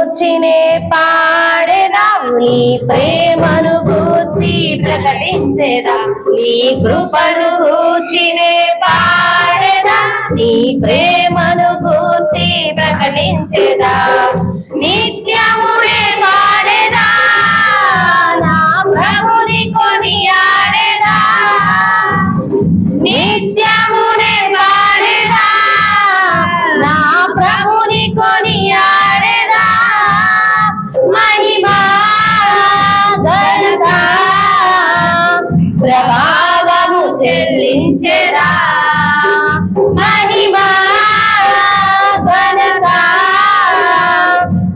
గూర్చినే పాడేదా, నీ ప్రేమను గూర్చి ప్రకటించేదా, నీ కృపను గూర్చినే పాడేదా, నీ ప్రేమను గూర్చి ప్రకటించేదా, నిత్యమునే పాడేదా, నా ప్రభుని కొనియాడేదా, నిత్యమునే పాడేదా, నా ప్రభుని కొనియాడేదా, మహిమా ఘనత ప్రభావము చెల్లించేదా, మహిమా ఘనత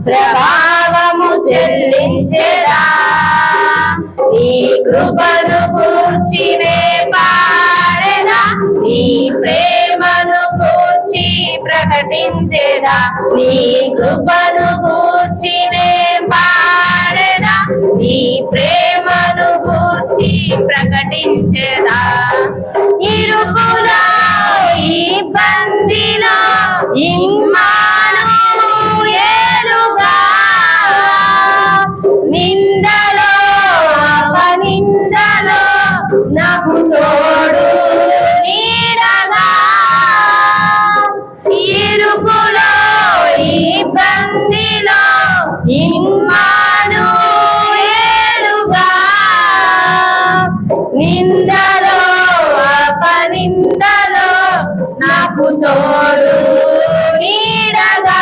ప్రభావము చెల్లించేదా, నీ కృపను గూర్చినే పాడేదా, నీ ప్రేమను గూర్చి ప్రకటించేదా, నీ కృపను గూర్చినే పాడేదా, నీ ప్రేమను గూర్చి ప్రకటించేదా, ఇరుకులో ఇబ్బందిలో ఇమ్మానుయేలుగా, నిందలో అపనిందలో నాకు తోడు నీడగా, ఇరుకులో ఇబ్బందిలో ఇమ్మానుయేలుగా, నిందలో అపనిందలో నాకు తోడు నీడగా,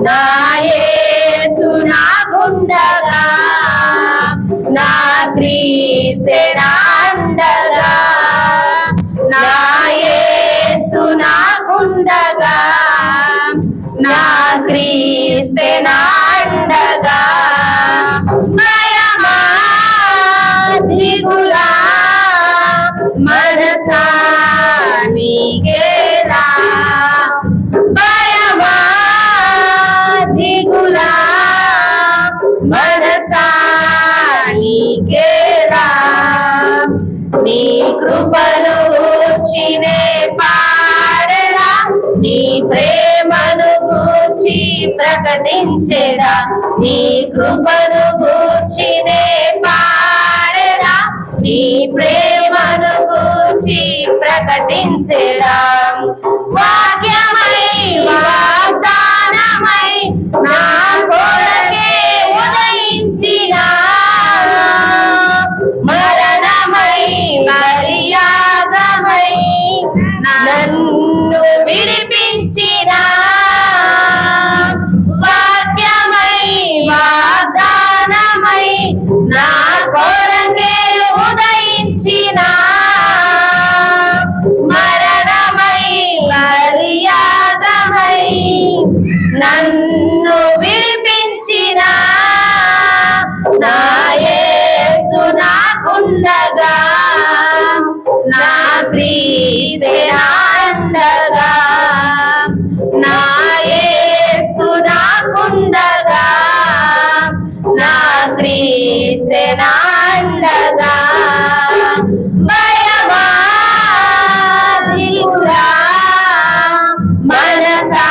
నా యేసు నాకుండగా, నా క్రీస్తే నా అండగా, నా యేసు నాకుండగా, నా క్రీస్తే నా అండగా, భయమా దిగులా మనసా నీకేలా, భయమా దిగులా మనసా నీకేలా, నీ కృపను గూర్చినే పాడేదా, నీ ప్రేమను గూర్చి ప్రకటించేదా, నీ కృపను గూర్చినే పాడేదా, నీ ప్రేమను గూర్చి ప్రకటించేదా, వాక్యమై వాగ్దానమై నా కొరకే ఉదయించిన, మరణమై మర్యాదమై నన్ను విడిపించిన, వాక్యమై వాగ్దానమై నా కొరకే ఉదయించిన, మరణమై మర్యాదమై నన్ను విడిపించిన, నా యేసు నాకుండగా, నా క్రీస్తే అండగా, నా యేసు నాకుండగా, నా క్రీస్తే అండగా, భయమా దిగులా మనసా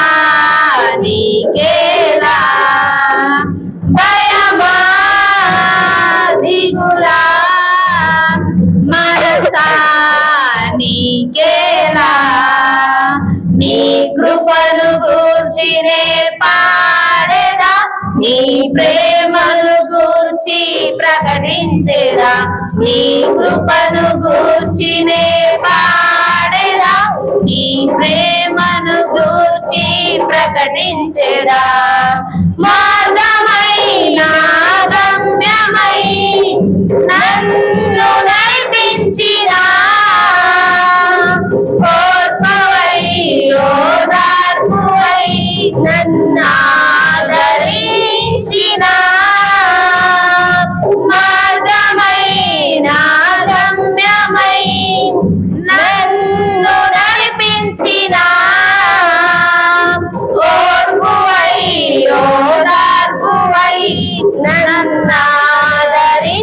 నీకేలా, భయమా దిగులా మనసా నీకేలా, నీ కృపను గూర్చినే పాడేదా, నీ ప్రేమను గూర్చి ప్రకటించేదా, నీ కృపను గూర్చినే పాడేదా, నీ ప్రేమను గూర్చి ప్రకటించేదా, మార్గమై నా గమ్యమై నన్ను నడిపించినా, ఓర్పవై ఓదార్పువై నన్నాదరించిన, మార్గమై నా గమ్యమై నన్ను నడిపించిన, ఓర్పువై ఓదార్పువై నన్నాదరించిన,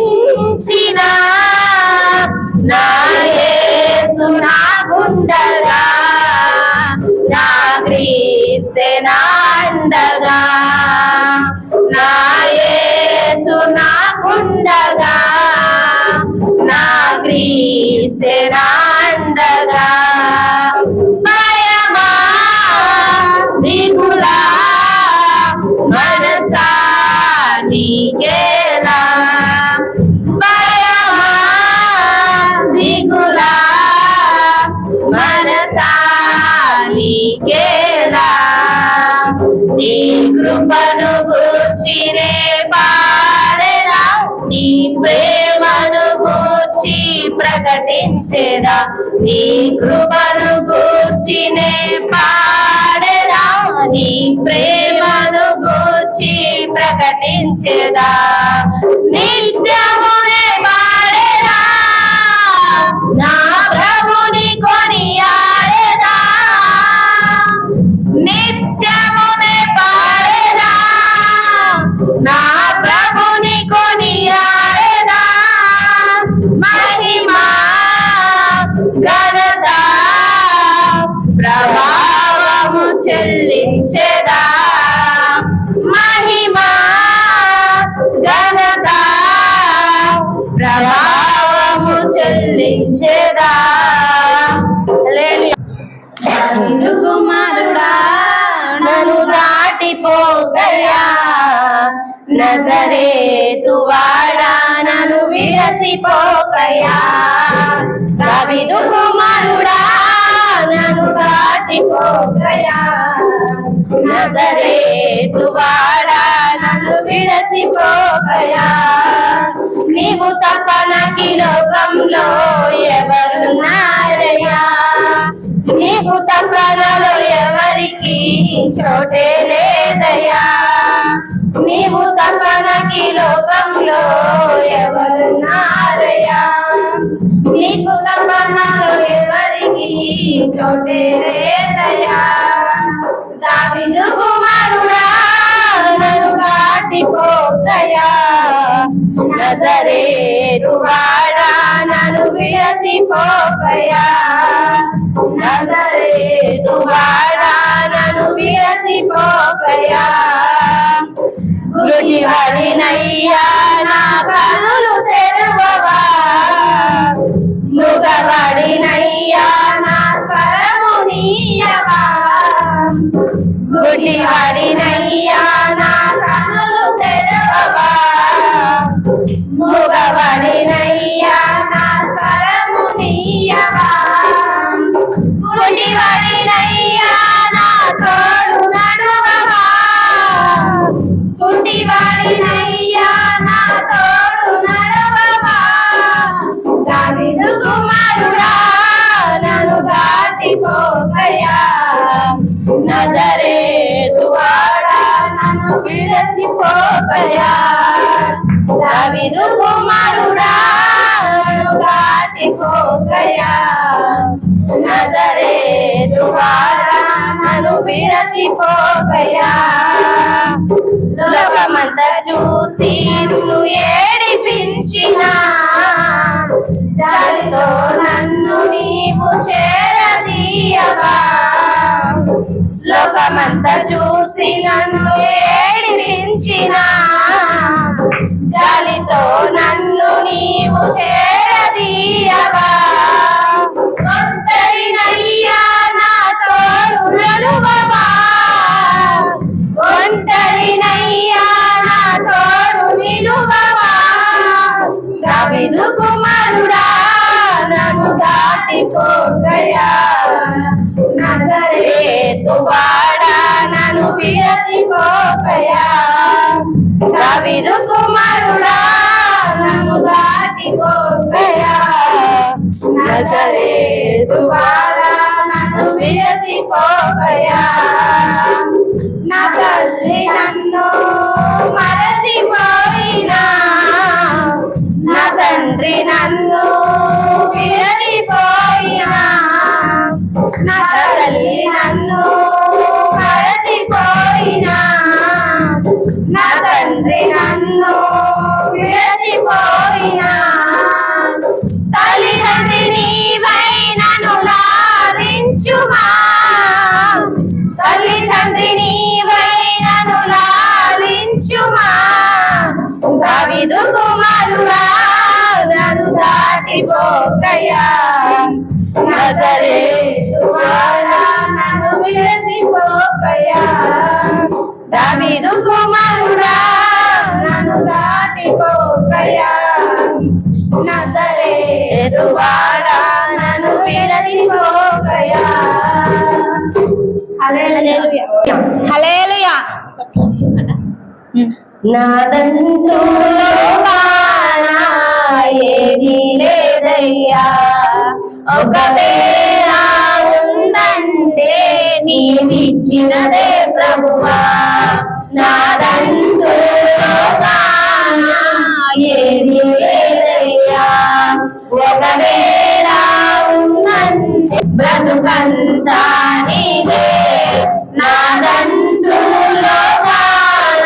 నా యేసు నాకుండగా, నా క్రీస్తే నా అండగా, నీ కృపను గూర్చినే పాడెదా నీ ప్రేమను గూర్చి ప్రకటించెదా నీ కృపను గూర్చినే పాడెదా నీ ప్రేమను గూర్చి ప్రకటించెదా నిత్యమునే పాడెదా నా ప్రభుని కొనియాడెదా నిత్యమునే పాడెదా నా ప్రభుని కొనియాడెదా మహిమా ఘనత ప్రభావము చెల్లించెదా మహిమా ఘనత ప్రభావము చెల్లించెదా దావీదు కుమారుడా నన్ను దాటిపోగయా నజరేతు వాడా నన్ను విడచిపోకయా దావీదు కుమారుడా నన్ను దాటిపోగయా నజరేతు వాడా నన్ను విడచిపోకయా నీవు తప్ప నాకీ లోకంలో ఎవరున్నారయ్యా నీకు తప్పనలో ఎవరికి చోటే లేదయ్యా నీవు తప్ప నాకీ లోకంలో ఎవరున్నారయ్యా నీకు తప్పనలో ఎవరికి చోటే లేదయ్యా దావీదు కుమారుడా నన్ను దాటిపోకయా నజరేతు వాడా నన్ను విడచిపోకయా నజరేతు వాడా నన్ను విడచిపోకయా గుడివాడినయ్యా నా కనులు తెరువవా మృగవాడినయ్యా నా స్వరము నీయవా గుడివాడినయ్యా నా కనులు తెరువవా మృగవాడినయ్యా నా స్వరము నీయవా గుడివాడినయ్యా నా తోడు నడువవా గుడివాడినయ్యా నా తోడు నడువవా దావీదు కుమారుడా నన్ను దాటిపోకయా నజరేతు వాడా నన్ను విడచిపోకయా దావీదు కుమారుడా నన్ను దాటిపోకయా నజరేతు వాడా నన్ను విడచిపోకయా లోకమంతా చూసి నువ్వు ఏడిపించినా దానితో నన్ను నీవు చేరదీయవా లోకమంతా చూసి నన్ను ఏడిపించినా దానితో నన్ను నీవు చేరదీయవా ఒంటరినయ్యా నా తోడు నడువవా ఒంటరినయ్యా నా తోడు నిలువవా దావీదు కుమారుడా నన్ను దాటిపోకయా నజరేతు వాడా నన్ను విడచిపోకయా దావీదు కుమారుడా నన్ను దాటిపోకయా నజరేతు వాడా నన్ను విడచిపోకయా నా తల్లి నన్ను మరచిపోయినా నా తండ్రి నన్ను విడచిపోయినా నా తల్లి నన్ను మరచిపోయినా నా తండ్రి నన్ను విడచిపోయినా తల్లిదండ్రి నీవై నన్ను లాలించుమా తల్లిదండ్రి నీవై నన్ను లాలించుమా దావీదు కుమారుడా నన్ను దాటిపోకయా నజరేతు వాడా నన్ను విడచిపోకయా దావీదు కుమారుడా నన్ను దాటిపోకయా నజరేతు వాడా నన్ను విడచిపోకయా హల్లెలూయా హల్లెలూయా. నాదంటూ లోకాన ఏదీ లేదయ్యా, ఒకవేళ ఉందంటే నీవిచ్చినదే ప్రభువా. నాదంటూ లోకాన ఏదీ లేదయ్యా, ఒకవేళ ఉందంటే బ్రతుకంతా నీదే. నాదంటూ లోకాన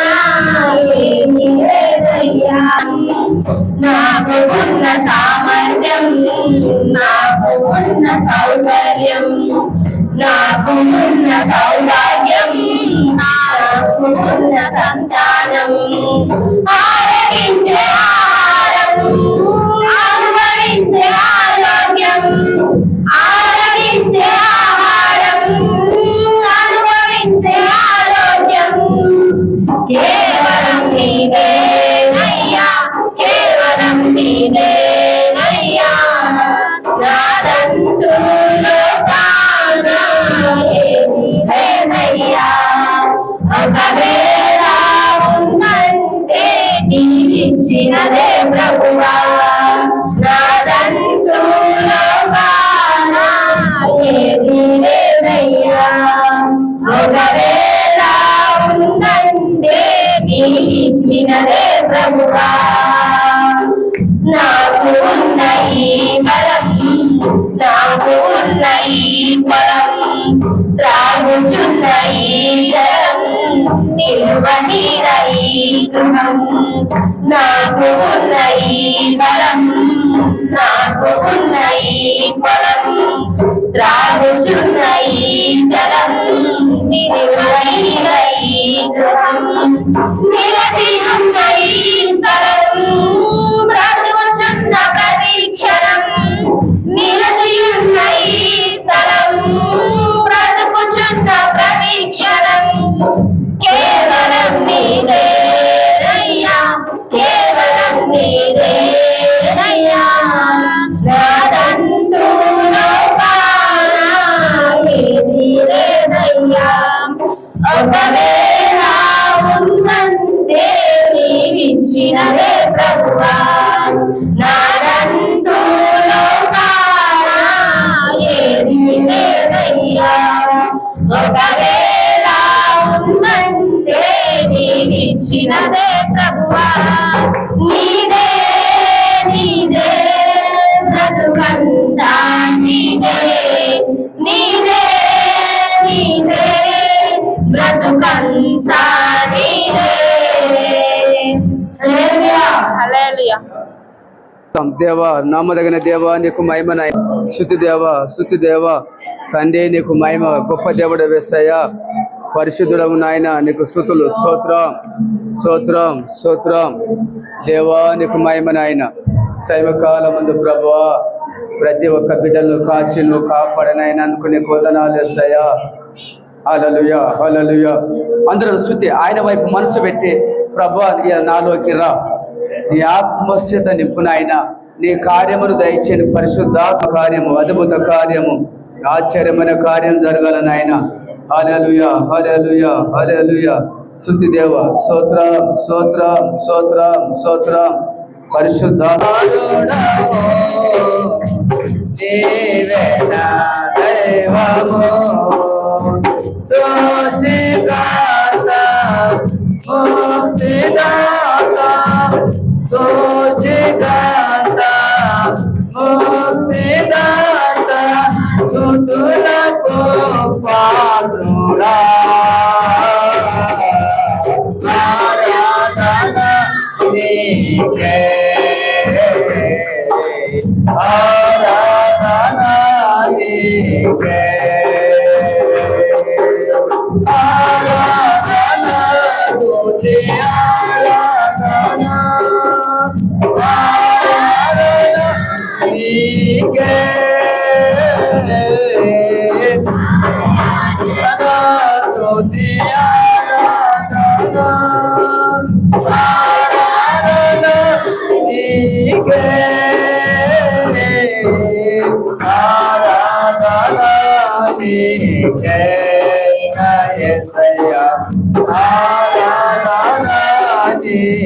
ఏదీ లేదయ్యా, నాకు ఉన్న సామర్థ్యం, నాకు ఉన్న సౌకర్యం, నాకు ఉన్న సౌభాగ్యం, నాకు ఉన్న సంతానం, ఆరగించే ఆహారం, అనుభవించే ఆరోగ్యం, ఆరగించే ఆహారం, అనుభవించే ఆరోగ్యం కేవలం నీదేనయ్యా, కేవలం నీదేనయ్యా. నాదంటూ లోకాన ఏదీ లేదయ్యా, ఒకవేళ ఉందంటే నీవిచ్చినదే ప్రభువా. నాదంటూ లోకాన ఏదీ లేదయ్యా, ఒకవేళ ఉందంటే నీవిచ్చినదే ప్రభువా. నాకు ఉన్న ఈ బలం, నాకు ఉన్న ఈ బలం, త్రాగుచున్న ఈ జలం, నిలువనీర ఈ గృహం. నాకు ఉన్న ఈ బలం, నాకు ఉన్న ఈ బలం, త్రాగుచున్న ఈ జలం, నిలువనీర ఈ గృహం. నిలచి ఉన్న ఈ స్థలం, బ్రతుకుచున్న ప్రతి క్షణం, నిలచి ఉన్న ఈ స్థలం, బ్రతుకుచున్న ప్రతి క్షణం కేవలం నీదేనయ్యా, కేవలం నీదేనయ్యా. నాదంటూ లోకాన ఏదీ లేదయ్యా, ఒకవేళ ఉందంటే నీవిచ్చినదే ప్రభువా. నాదంటూ లోకాన ఏదీ లేదయ్యా, ఒకవేళ ఉందంటే నీవిచ్చినదే ప్రభువా. నీదే నీదే బ్రతుకంతా నీదే, నీదే నీదే బ్రతుకంతా నీదే. హల్లెలూయా. దేవ నమ్మదగిన దేవ నీకు మహిమ, శుద్ధి దేవ, శుద్ధి దేవ తండ్రి నీకు మహిమ. గొప్ప దేవుడు యేసయ్య, పరిశుద్ధుడము నాయన నీకు స్తుతులు. స్తోత్రం స్తోత్రం స్తోత్రం దేవా నీకు మహిమ నాయన. శైవకాలం ముందు ప్రభువా ప్రతి ఒక్క బిడ్డను కాచి నువ్వు కాపాడనైనందుకు నీకు వందనాలు యేసయ్య. హల్లెలూయా హల్లెలూయా. అందరం స్తుతి ఆయన వైపు మనసు పెట్టి ప్రభువా నాలోకి రా, నీ ఆత్మస్థిత నింపు నాయన. నీ కార్యమును దయచేని పరిశుద్ధాత్మ కార్యము, అద్భుత కార్యము, ఆశ్చర్యమైన కార్యం జరగాల నాయన. హల్లెలూయా హల్లెలూయా హల్లెలూయా. స్తుతి దేవ, స్తోత్రం స్తోత్రం స్తోత్రం స్తోత్రం. పరిశుద్ధాత్మ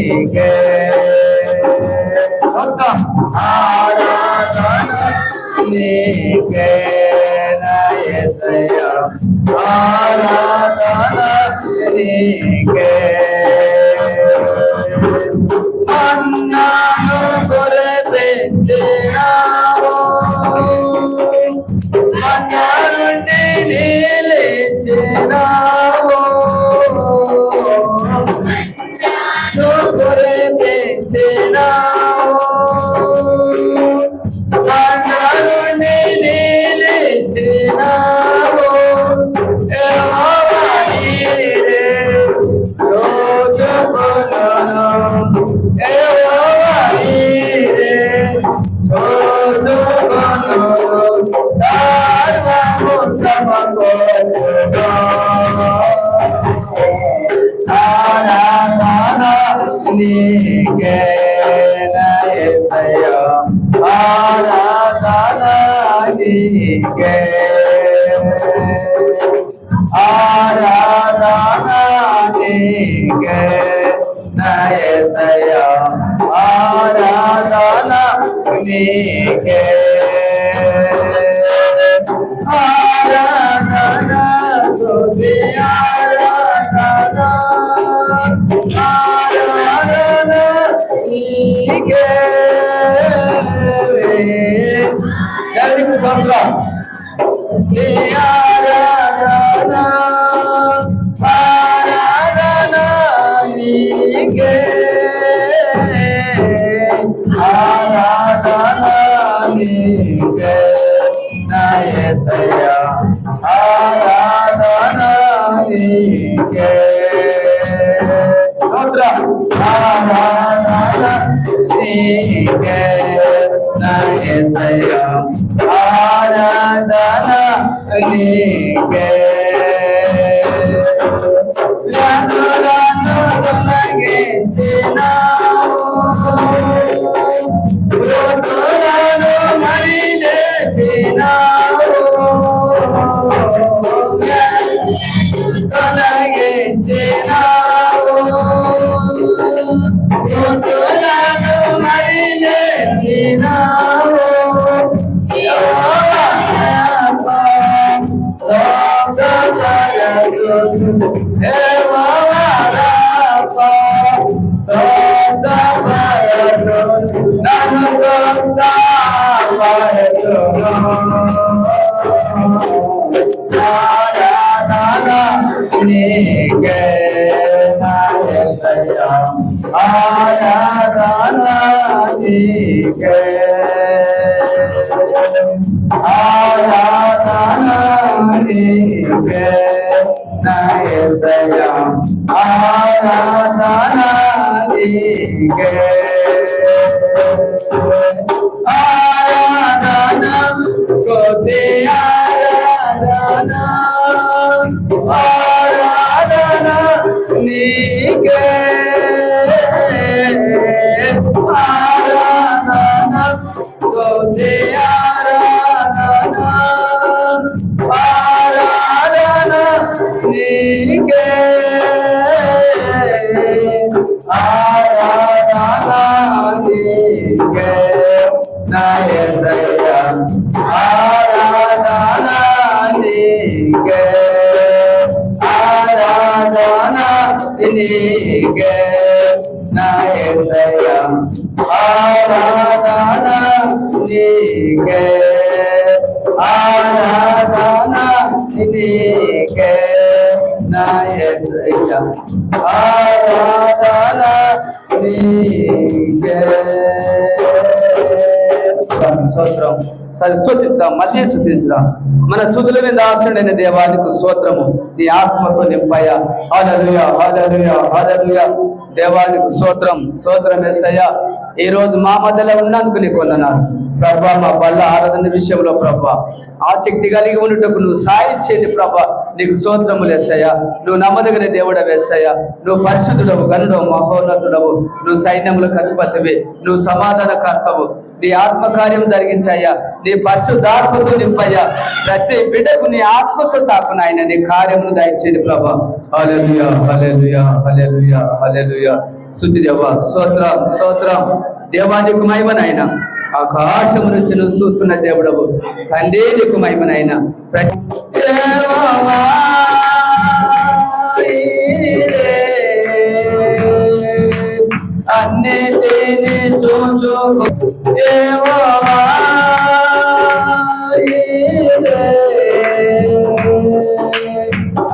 నీకే ఆరాధన నీకే నా యేసయ్యా ఆరాధన నీకే అన్నాను కొరపెట్టినావు మన్నా నుండి నిలిచినావు కొరపెట్టినావు మన్నా నుండి నిలిచినావు యెహోవా నీవే రోజుకొను యెహోవా నీవే రోజుకొను సర్వము సమకూర్చును ఆరాధన నీకే నా యేసయ్యా ఆరాధన నీకే ఆరాధన నీకే నా యేసయ్యా ఆరాధన నీకే ఆరాధన స్తుతి ఆరాధన ఆరాధన నీకే జల్దీ సంప్రా ఆరాధన ఆరాధన నీకే ఆరాధన నీకే నా యేసయ్యా ఆరాధన నీకే ఆరాధన నీకే నా యేసయ్యా ఆరాధన నీకే రాను రాను తొలగించినావు రోజులను మరి లేపినావు తొలగించినావు రోజులను మరి లేపినావు నీకే నా యేసయ్యా ఆరాధన నీకే ఆరాధన నీకే నా యేసయ్యా ఆరాధన నీకే ఆరాధన స్తుతి ఆరాధన ఆరాధన నీకే ఆరాధన స్తుతి ఆరాధన ఆరాధన నీకే ఆరాధన నీకే నా యేసయ్యా ఆరాధన నీకే ఆరాధన నీకే నా యేసయ్యా ఆరాధన నీకే ఆరాధన నీకే నా యేసయ్యా ఆరాధన నీకే స్తోత్రం సరే స్తుతించుదాం మళ్ళీ స్తుతించుదాం మన స్తుతుల మీద ఆశ్రయుడైన దేవానికి స్తోత్రము నీ ఆత్మతో నింపయ్యా హల్లెలూయా హల్లెలూయా హల్లెలూయా దేవానికి స్తోత్రం స్తోత్రం యేసయ్యా ఈ రోజు మా మధ్యలో ఉన్నందుకు నీకు వందనాలు ప్రభా. మా బల్ల ఆరాధన విషయంలో ప్రభా ఆసక్తి కలిగి ఉండుటకు నువ్వు సాయం చేయండి ప్రభా. నీకు స్తోత్రములు యేసయ్యా. నువ్వు నమ్మదగిన దేవుడవు యేసయ్యా. నువ్వు పరిశుద్ధుడవు, గనుడవు, మహోన్నతుడవు. నువ్వు సైన్యములకు అధిపతివి, నువ్వు సమాధానకర్తవు. నీ ఆత్మకార్యం జరిగించయ్యా. నీ పరిశుద్ధాత్మతో నింపయ్యా. ప్రతి బిడ్డకు నీ ఆత్మతో తాకు నాయన. నీ కార్యమును దయచేయండి ప్రభా. హల్లెలూయా, హల్లెలూయా, హల్లెలూయా, హల్లెలూయా. స్తుతి దేవా, స్తోత్రం, స్తోత్రం దేవా. నీకు మహిమ నాయన. ఆకాశము నుంచి నువ్వు చూస్తున్న దేవుడవు తండ్రి, నీకు మహిమ నాయన. అన్నిటిని చూచుకో దేవా,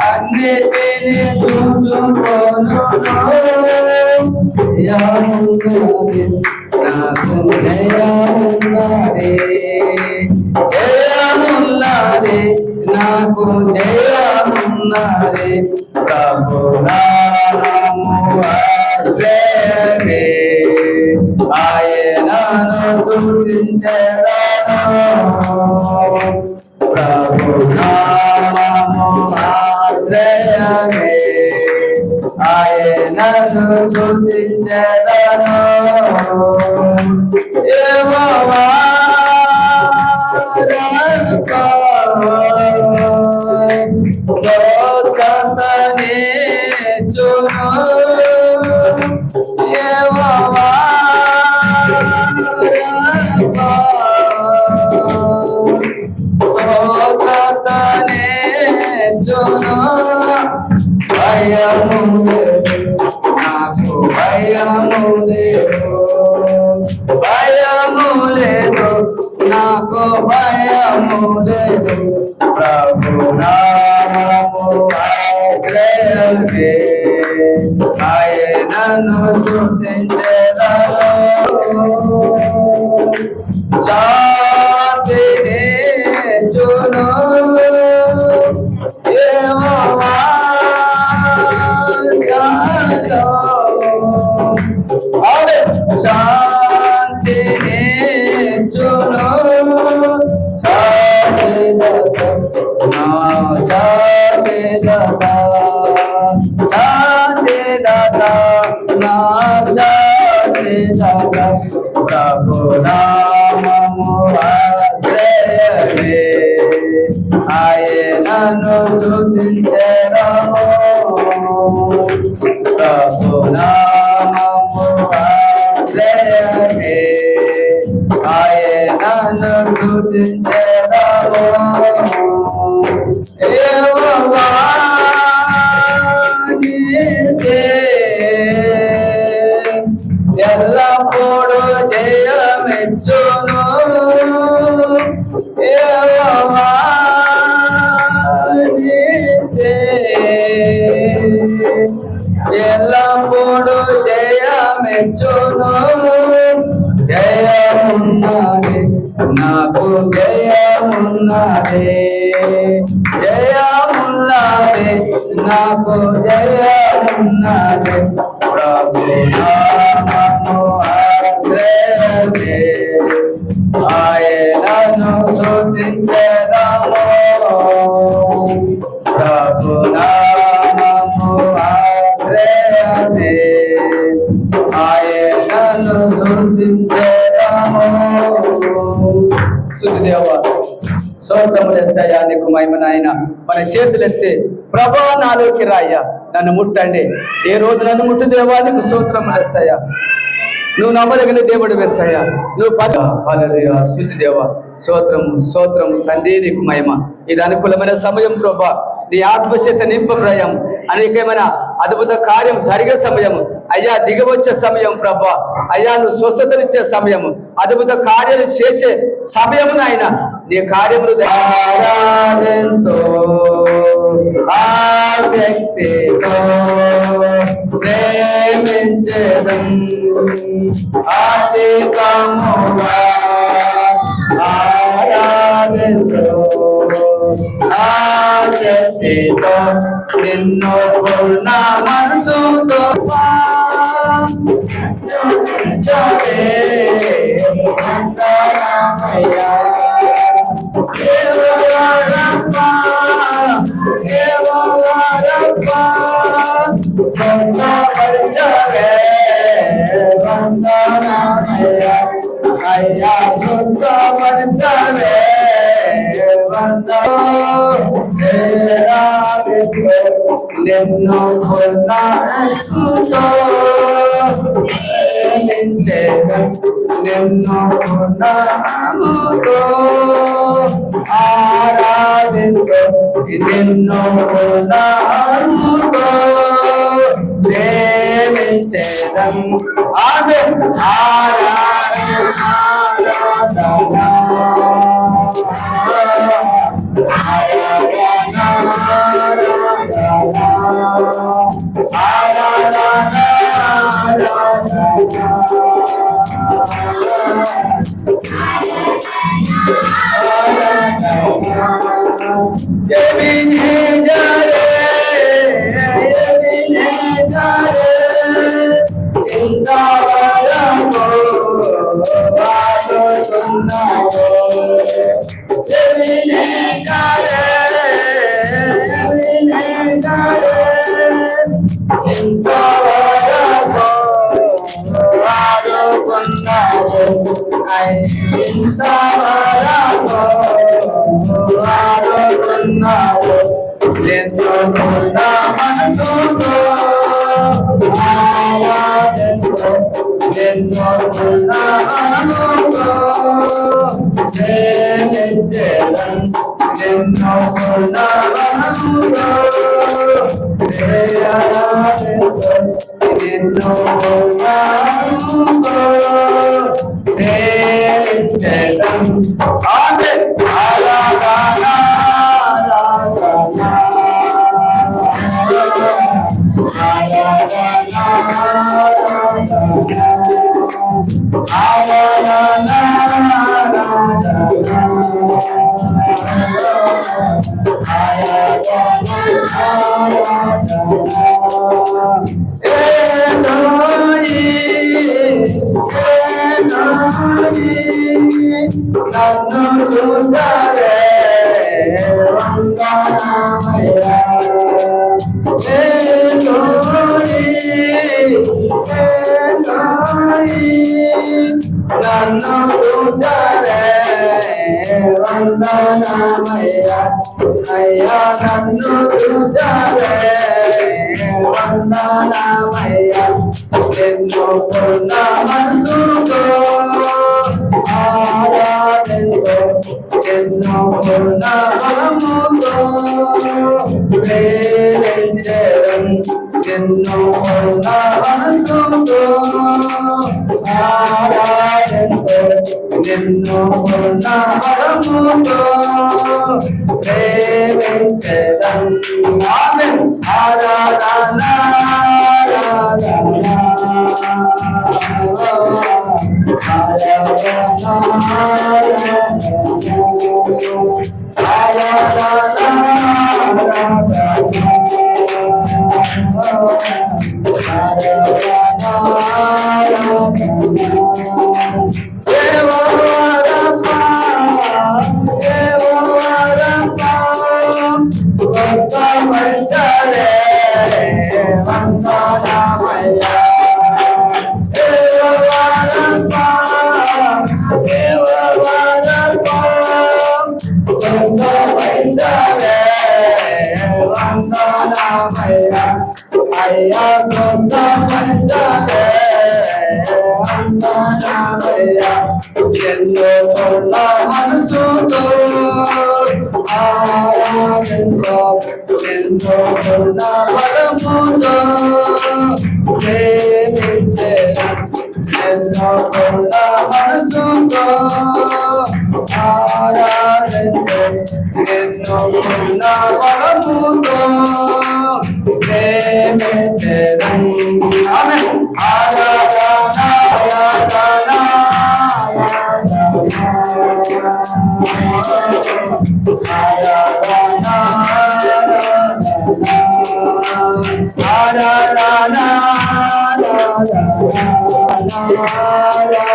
అన్నిటిని చూచుకోను. నాకు జయమున్నది, జయమున్నది, నాకు జయమున్నది. ప్రభు నామము ఆశ్రయమే, ఆయనను స్తుతించెదను. ప్రభు నామము ఆశ్రయమే, ఆయనను స్తుతించెదను. యెహోవా స్తోత్రమని చును. యెహోవా స్తోత్రమని చును. భయము లేదు నాకు, భయము లేదు, భయము లేదు నాకు, భయము లేదు. ప్రభు నామము ఆశ్రయమే, ఆయనను స్తుతించెదను. శాంతిని చును. యెహోవా శాంతిని చును. ప్రభు నామము ఆశ్రయమే, ఆయనను స్తుతించెదను. ప్రభు నామము ఆశ్రయమే, ఆయనను స్తుతించెదను. యెహోవా నీవే ఎల్లప్పుడూ జయమిచ్చును. యెహోవా నీవే ఎల్లప్పుడూ జయమిచ్చును. జయమున్నది నాకు, జయమున్నది, జయమున్నది నాకు, జయమున్నది. ప్రభు నామము ఆశ్రయమే, ఆయనను స్తుతించెదను. ప్రభు నామము ఆశ్రయమే, ఆయనను స్తుతించెదను. స్తుతిదేవా, స్తోత్రములు యేసయ్యా. నీకు మహిమ నాయన. మన చేతులెత్తి ప్రభా నాలోకి రాయ్యా, నన్ను ముట్టండి. ఏ రోజు నన్ను ముట్టు దేవా, నీకు స్తోత్రములు యేసయ్యా. నువ్వు నమ్మదగిన దేవుడు యేసయ్యా. నువ్వు హల్లెలూయా. స్తుతి దేవా, స్తోత్రము, స్తోత్రము తండ్రి, నీకు మహిమ. ఇది అనుకూలమైన సమయం ప్రభా. నీ ఆత్మశక్తి నింపప్రయం, అనేకమైన అద్భుత కార్యం జరిగే సమయం అయ్యా, దిగవచ్చే సమయం ప్రభా. అయ్యా, నువ్వు స్వస్థతనిచ్చే సమయం, అద్భుత కార్యాలు చేసే సమయము నాయన. నీ కార్యములు ఆసక్తితో ప్రేమించదం, ఆశికముగా ఆరాధనతో ఆశక్తితో నిన్ను పూర్ణ మనసుతో నిన్ను నిన్ను ఆరాధించు నిన్ను ప్రేమించేదం ఆమె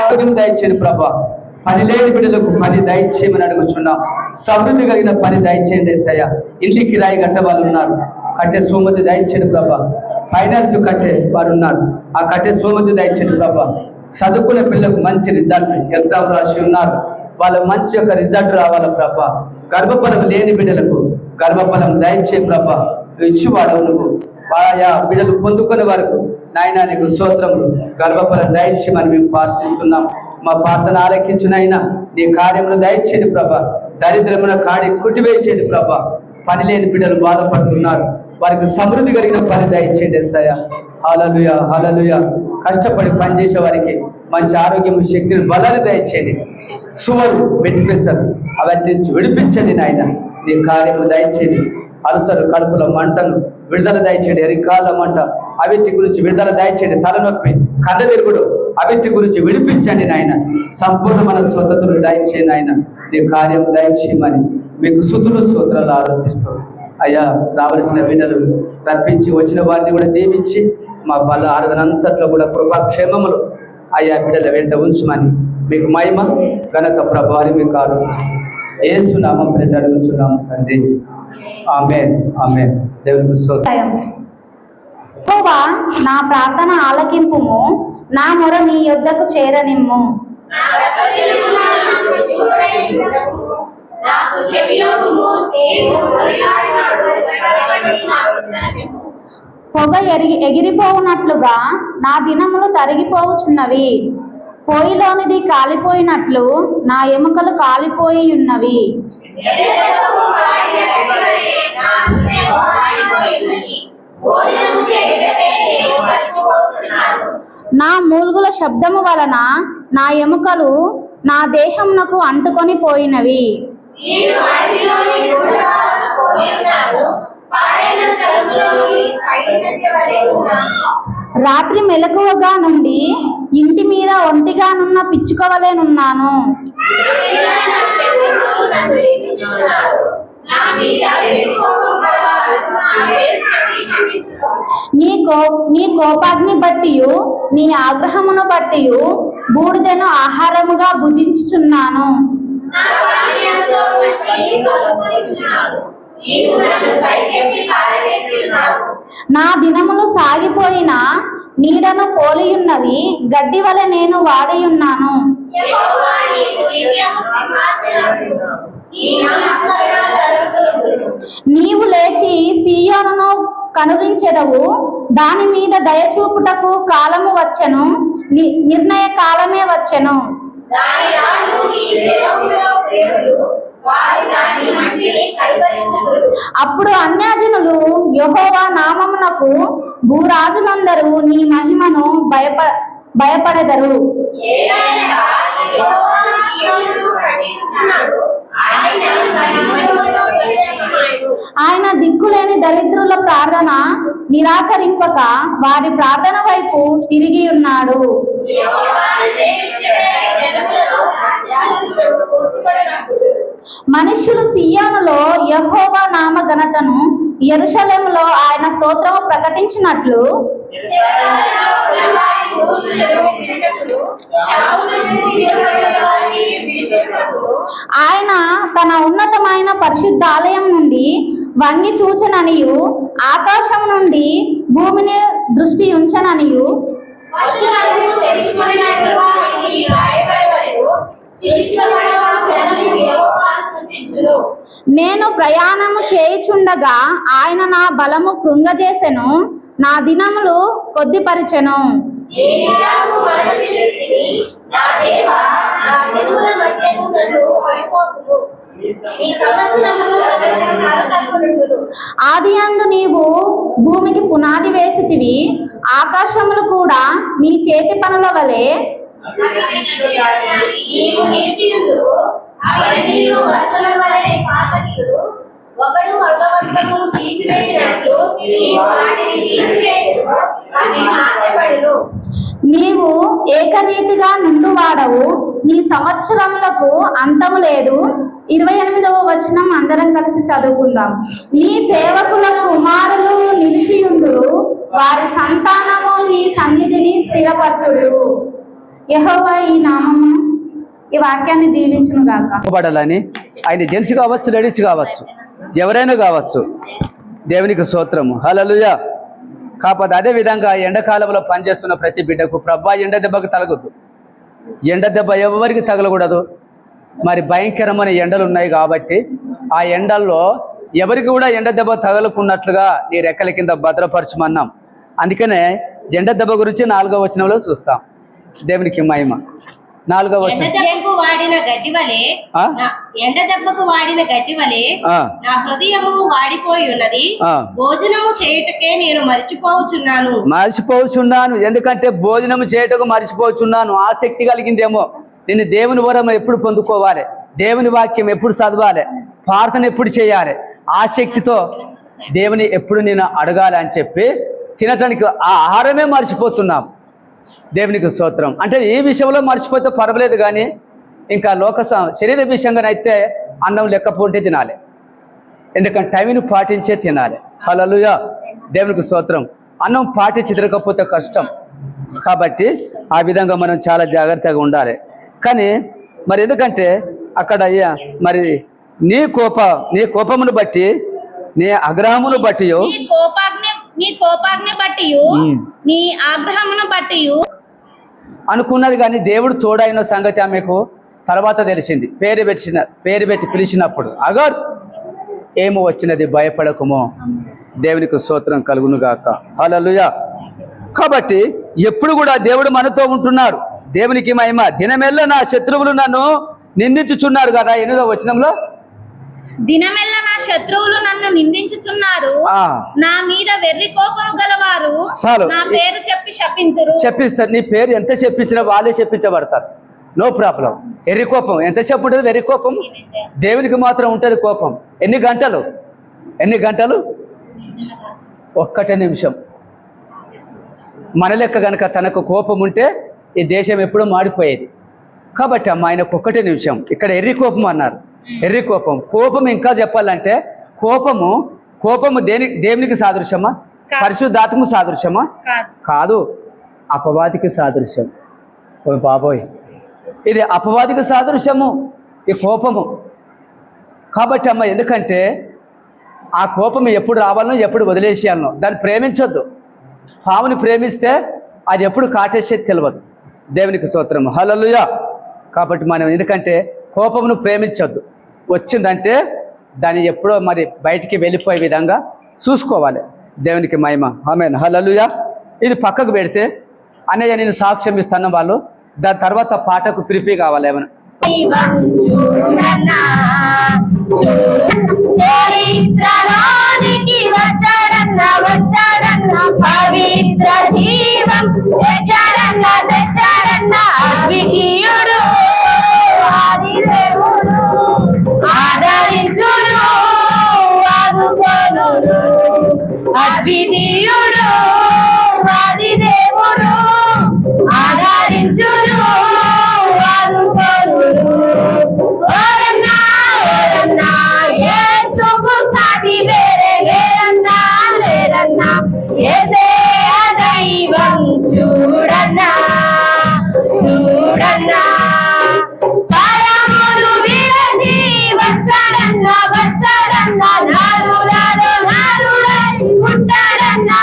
ఆరోగ్యం దయచేయండి ప్రభా. పని లేని బిడ్డలకు పని దయచేయమని అడుగుచున్నాం. సమృద్ధి కలిగిన పని దయచేయండి యేసయ్య. ఇల్లు కిరాయి కట్టే వాళ్ళు ఉన్నారు, కట్టే సోమతి దయచేయండి ప్రభా. ఫైనాన్స్ కట్టే వారు ఉన్నారు, ఆ కట్టే సోమతి దయచేయండి ప్రభా. చదువుకునే పిల్లలకు మంచి రిజల్ట్, ఎగ్జామ్ రాసి ఉన్నారు, వాళ్ళ మంచి యొక్క రిజల్ట్ రావాల ప్రభా. గర్భఫలం లేని బిడ్డలకు గర్భఫలం దయచే ప్రభా. ఇచ్చివాడవు నువ్వు. ఆయా బిడ్డలు పొందుకునే వరకు నాయనా నీకు స్తోత్రములు. గర్భఫలం దయచేయమని మేము ప్రార్థిస్తున్నాం. మా ప్రార్థన ఆలకించునైనా నీ కార్యమును దయచేయండి ప్రభా. దరిద్రమున కాడి కుట్టివేసేయండి ప్రభా. పని లేని బిడ్డలు బాధపడుతున్నారు, వారికి సమృద్ధి కలిగిన పని దయచేయండి యేసయ్య. హల్లెలూయా, హల్లెలూయా. కష్టపడి పనిచేసే వారికి మంచి ఆరోగ్యం, శక్తిని, బలాన్ని దయచేయండి. సుమరు, వెంటిలేస్తారు, అవన్నీ నుంచి విడిపించండి నాయన. నీ కార్యమును దయచేయండి. అలసరు, కడుపుల మంటను విడుదల దయచేయండి. ఎరికాల మంట అవిటి గురించి విడుదల దయచేయండి. తలనొప్పి, కళ్ళ తిరుగుడు అవిటి గురించి విడిపించండి నాయన. సంపూర్ణ మన స్వతతులు దయచేయండి నాయన. నీ కార్యం దయచేయమని మీకు స్తుతులు స్తోత్రాలు ఆరోపిస్తూ అయ్యా రావలసిన బిడ్డలు రప్పించి వచ్చిన వారిని కూడా దీవించి మా బల ఆరాధన అంతట్లో కూడా కృపాక్షేమములు అయ్యా బిడ్డల వెంట ఉంచమని మీకు మహిమ ఘనత ప్రభావాన్ని మీకు ఆరోపిస్తూ యేసు నామం పేరిట అడుగుచున్నాము తండ్రి. ఆమేన్, ఆమేన్. దేవునికి స్తోత్రం. యెహోవా నా ప్రార్థన ఆలకింపుము, నా మొర నీ యొద్దకు చేరనిమ్ము. పొగ ఎగిరిపోవునట్లుగా నా దినములు తరిగిపోవుచున్నవి. పొయ్యిలోనిది కాలిపోయినట్లు నా ఎముకలు కాలిపోయి ఉన్నవి. నా మూల్గుల శబ్దము వలన నా ఎముకలు నా దేహమునకు అంటుకొని పోయినవి. రాత్రి మెలకువగా నుండి ఇంటి మీద ఒంటిగానున్న పిచ్చుకవలెనున్నాను. నీ కోపాగ్ని బట్టియు నీ ఆగ్రహమును బట్టియు బూడిదను ఆహారముగా భుజించుచున్నాను. నా దినములు సాగిపోయిన నీడను పోలియున్నవి, గడ్డి వలె నేను వాడియున్నాను. నీవు లేచి సీయోనును కనురించెదవు, దాని మీద దయచూపుటకు కాలము వచ్చెను, నిర్ణయ కాలమే వచ్చెను. అప్పుడు అన్యజనులు యెహోవా నామమునకు భూరాజులందరూ నీ మహిమను భయపడెదరు. ఆయన దిక్కులేని దరిద్రుల ప్రార్థన నిరాకరింపక వారి ప్రార్థన వైపు తిరిగి ఉన్నాడు. మనుష్యులు సియోనులో యెహోవా నామ ఘనతను, యెరూషలేములో ఆయన స్తోత్రము ప్రకటించినట్లు ఆయన తన ఉన్నతమైన పరిశుద్ధాలయం నుండి వంగి చూచననియు, ఆకాశం నుండి భూమిని దృష్టి ఉంచననియు, నేను ప్రయాణము చేయుచుండగా ఆయన నా బలము కృంగజేసెను, నా దినములు కొద్దిపరిచెను. ఆదియందు నీవు భూమికి పునాది వేసితివి, ఆకాశములు కూడా నీ చేతి పనుల వలె ఒకడు అంగవస్త్రమును తీసివేసినట్లు వాటిని తీసివేయుదువు, అవి మార్చబడును. నీవు ఏకరీతిగా నుండువాడవు, నీ సంవత్సరములకు అంతము లేదు. 28వ వచనం అందరం కలిసి చదువుకుందాం. నీ సేవకుల కుమారులు నిలిచియుందురు, వారి సంతానము నీ సన్నిధిని స్థిరపరచుడు. యెహోవా ఈ నామమును ఈ వాక్యాన్ని దీవించును గాక. పడాలని ఆయన జెంట్స్ కావచ్చు, లేడీస్ కావచ్చు, ఎవరైనా కావచ్చు. దేవునికి స్తోత్రము. హల్లెలూయా. కాకపోతే అదే విధంగా ఎండాకాలంలో పనిచేస్తున్న ప్రతి బిడ్డకు ప్రభా ఎండ దెబ్బకు తగలగొద్దు. ఎండ దెబ్బ ఎవరికి తగలకూడదు. మరి భయంకరమైన ఎండలు ఉన్నాయి కాబట్టి ఆ ఎండల్లో ఎవరికి కూడా ఎండ దెబ్బ తగలకున్నట్లుగా నీ రెక్కల కింద భద్రపరచమన్నాం. అందుకనే ఎండ దెబ్బ గురించి 4వ వచనంలో చూస్తాం. దేవునికి మహిమ. 4వ వచనం. ఎండ దెబ్బకు వాడిన గడ్డి వలె నా హృదయము వాడిపోయి ఉన్నది. భోజనము చేయుటకే నేను మర్చిపోచున్నాను. ఎందుకంటే భోజనము చేయటకు మర్చిపోచున్నాను. ఆసక్తి కలిగిందేమో. నేను దేవుని వరం ఎప్పుడు పొందుకోవాలి, దేవుని వాక్యం ఎప్పుడు చదవాలి, ప్రార్థన ఎప్పుడు చేయాలి, ఆసక్తితో దేవుని ఎప్పుడు నేను అడగాలి అని చెప్పి తినటానికి ఆ ఆహారమే మర్చిపోతున్నాం. దేవునికి స్తోత్రం. అంటే ఈ విషయంలో మర్చిపోతే పర్వాలేదు, కానీ ఇంకా శరీర విషయంగానైతే అన్నం లెక్కపోతే తినాలి. ఎందుకంటే టైంను పాటించే తినాలి. హల్లెలూయా. దేవునికి స్తోత్రం. అన్నం పాటించి తినకపోతే కష్టం. కాబట్టి ఆ విధంగా మనం చాలా జాగ్రత్తగా ఉండాలి. కానీ మరి ఎందుకంటే అక్కడ మరి నీ కోపమును బట్టి, నీ ఆగ్రహమును బట్టి, నీ కోపాగ్ని బట్టి, నీ ఆగ్రహమును బట్టి అనుకున్నది. కానీ దేవుడు తోడైన సంగతి ఆమెకు తర్వాత తెలిసింది. పేరు పెట్టి పిలిచినప్పుడు అగర్ ఏమో వచ్చినది, భయపడకుమో. దేవునికి స్తోత్రం కలుగును గాక. హల్లెలూయా. కాబట్టి ఎప్పుడు కూడా దేవుడు మనతో ఉంటున్నాడు. దేవునికి మహిమ. దినమెల్ల నా శత్రువులు నన్ను నిందించుచున్నారు కదా. 8వ వచనంలో దినమెల్ల నా శత్రువులు నన్ను నిందించుచున్నారు, నా మీద వెర్రి కోపము గలవారు నా పేరు చెప్పి శపిస్తారు. నీ పేరు ఎంత చెప్పించినా వాళ్ళే చెప్పించబడతారు. No problem. ఎర్రి కోపం ఎంతసేపు ఉంటుంది? వెర్రి కోపం దేవునికి మాత్రం ఉంటుంది. కోపం ఎన్ని గంటలు? 1 నిమిషం. మన లెక్క కనుక తనకు కోపం ఉంటే ఈ దేశం ఎప్పుడూ మాడిపోయేది. కాబట్టి ఆయనకు 1 నిమిషం. ఇక్కడ ఎర్రి కోపం అన్నారు. ఎర్రి కోపం ఇంకా చెప్పాలంటే కోపము దేవునికి సాదృశ్యమా? పరిశుద్ధాత్మకు సాదృశ్యమా? కాదు, అపవాదికి సాదృశ్యం. ఓ బాబోయ్, ఇది అపవాదికి సాదృశ్యము ఈ కోపము. కాబట్టి ఎందుకంటే ఆ కోపం ఎప్పుడు రావాలనో ఎప్పుడు వదిలేసేయాలనో. దాన్ని ప్రేమించొద్దు. పాముని ప్రేమిస్తే అది ఎప్పుడు కాటేసేది తెలియదు. దేవునికి స్తోత్రం. హల్లెలూయా. కాబట్టి మనం ఎందుకంటే కోపమును ప్రేమించొద్దు. వచ్చిందంటే దాన్ని ఎప్పుడో మరి బయటికి వెళ్ళిపోయే విధంగా చూసుకోవాలి. దేవునికి మహిమ. ఆమేన్. హల్లెలూయా. ఇది పక్కకు పెడితే అన్నయ్య నేను సాక్ష్యం ఇస్తాను వాళ్ళు. దాని తర్వాత పాటకు ప్రిపేర్ కావాలి ఏమైనా. పవిత్ర జీవం అద్వితీయుడు, ఆదిదేవుడు, ఆదరించును, ఆదుకొనును. అద్వితీయుడు, ఆదిదేవుడు, ఆదరించును, ఆదుకొనును. ఓరన్నా ఓరన్నా యేసుకు సాటి వేరే లేరన్నా, లేరన్నా. యేసే దైవం చూడన్నా, చూడన్నా. పరమును విరచి వచ్చాడన్నా, వచ్చాడన్నా. నాలులలో నాలుడై ఉంటాడన్నా.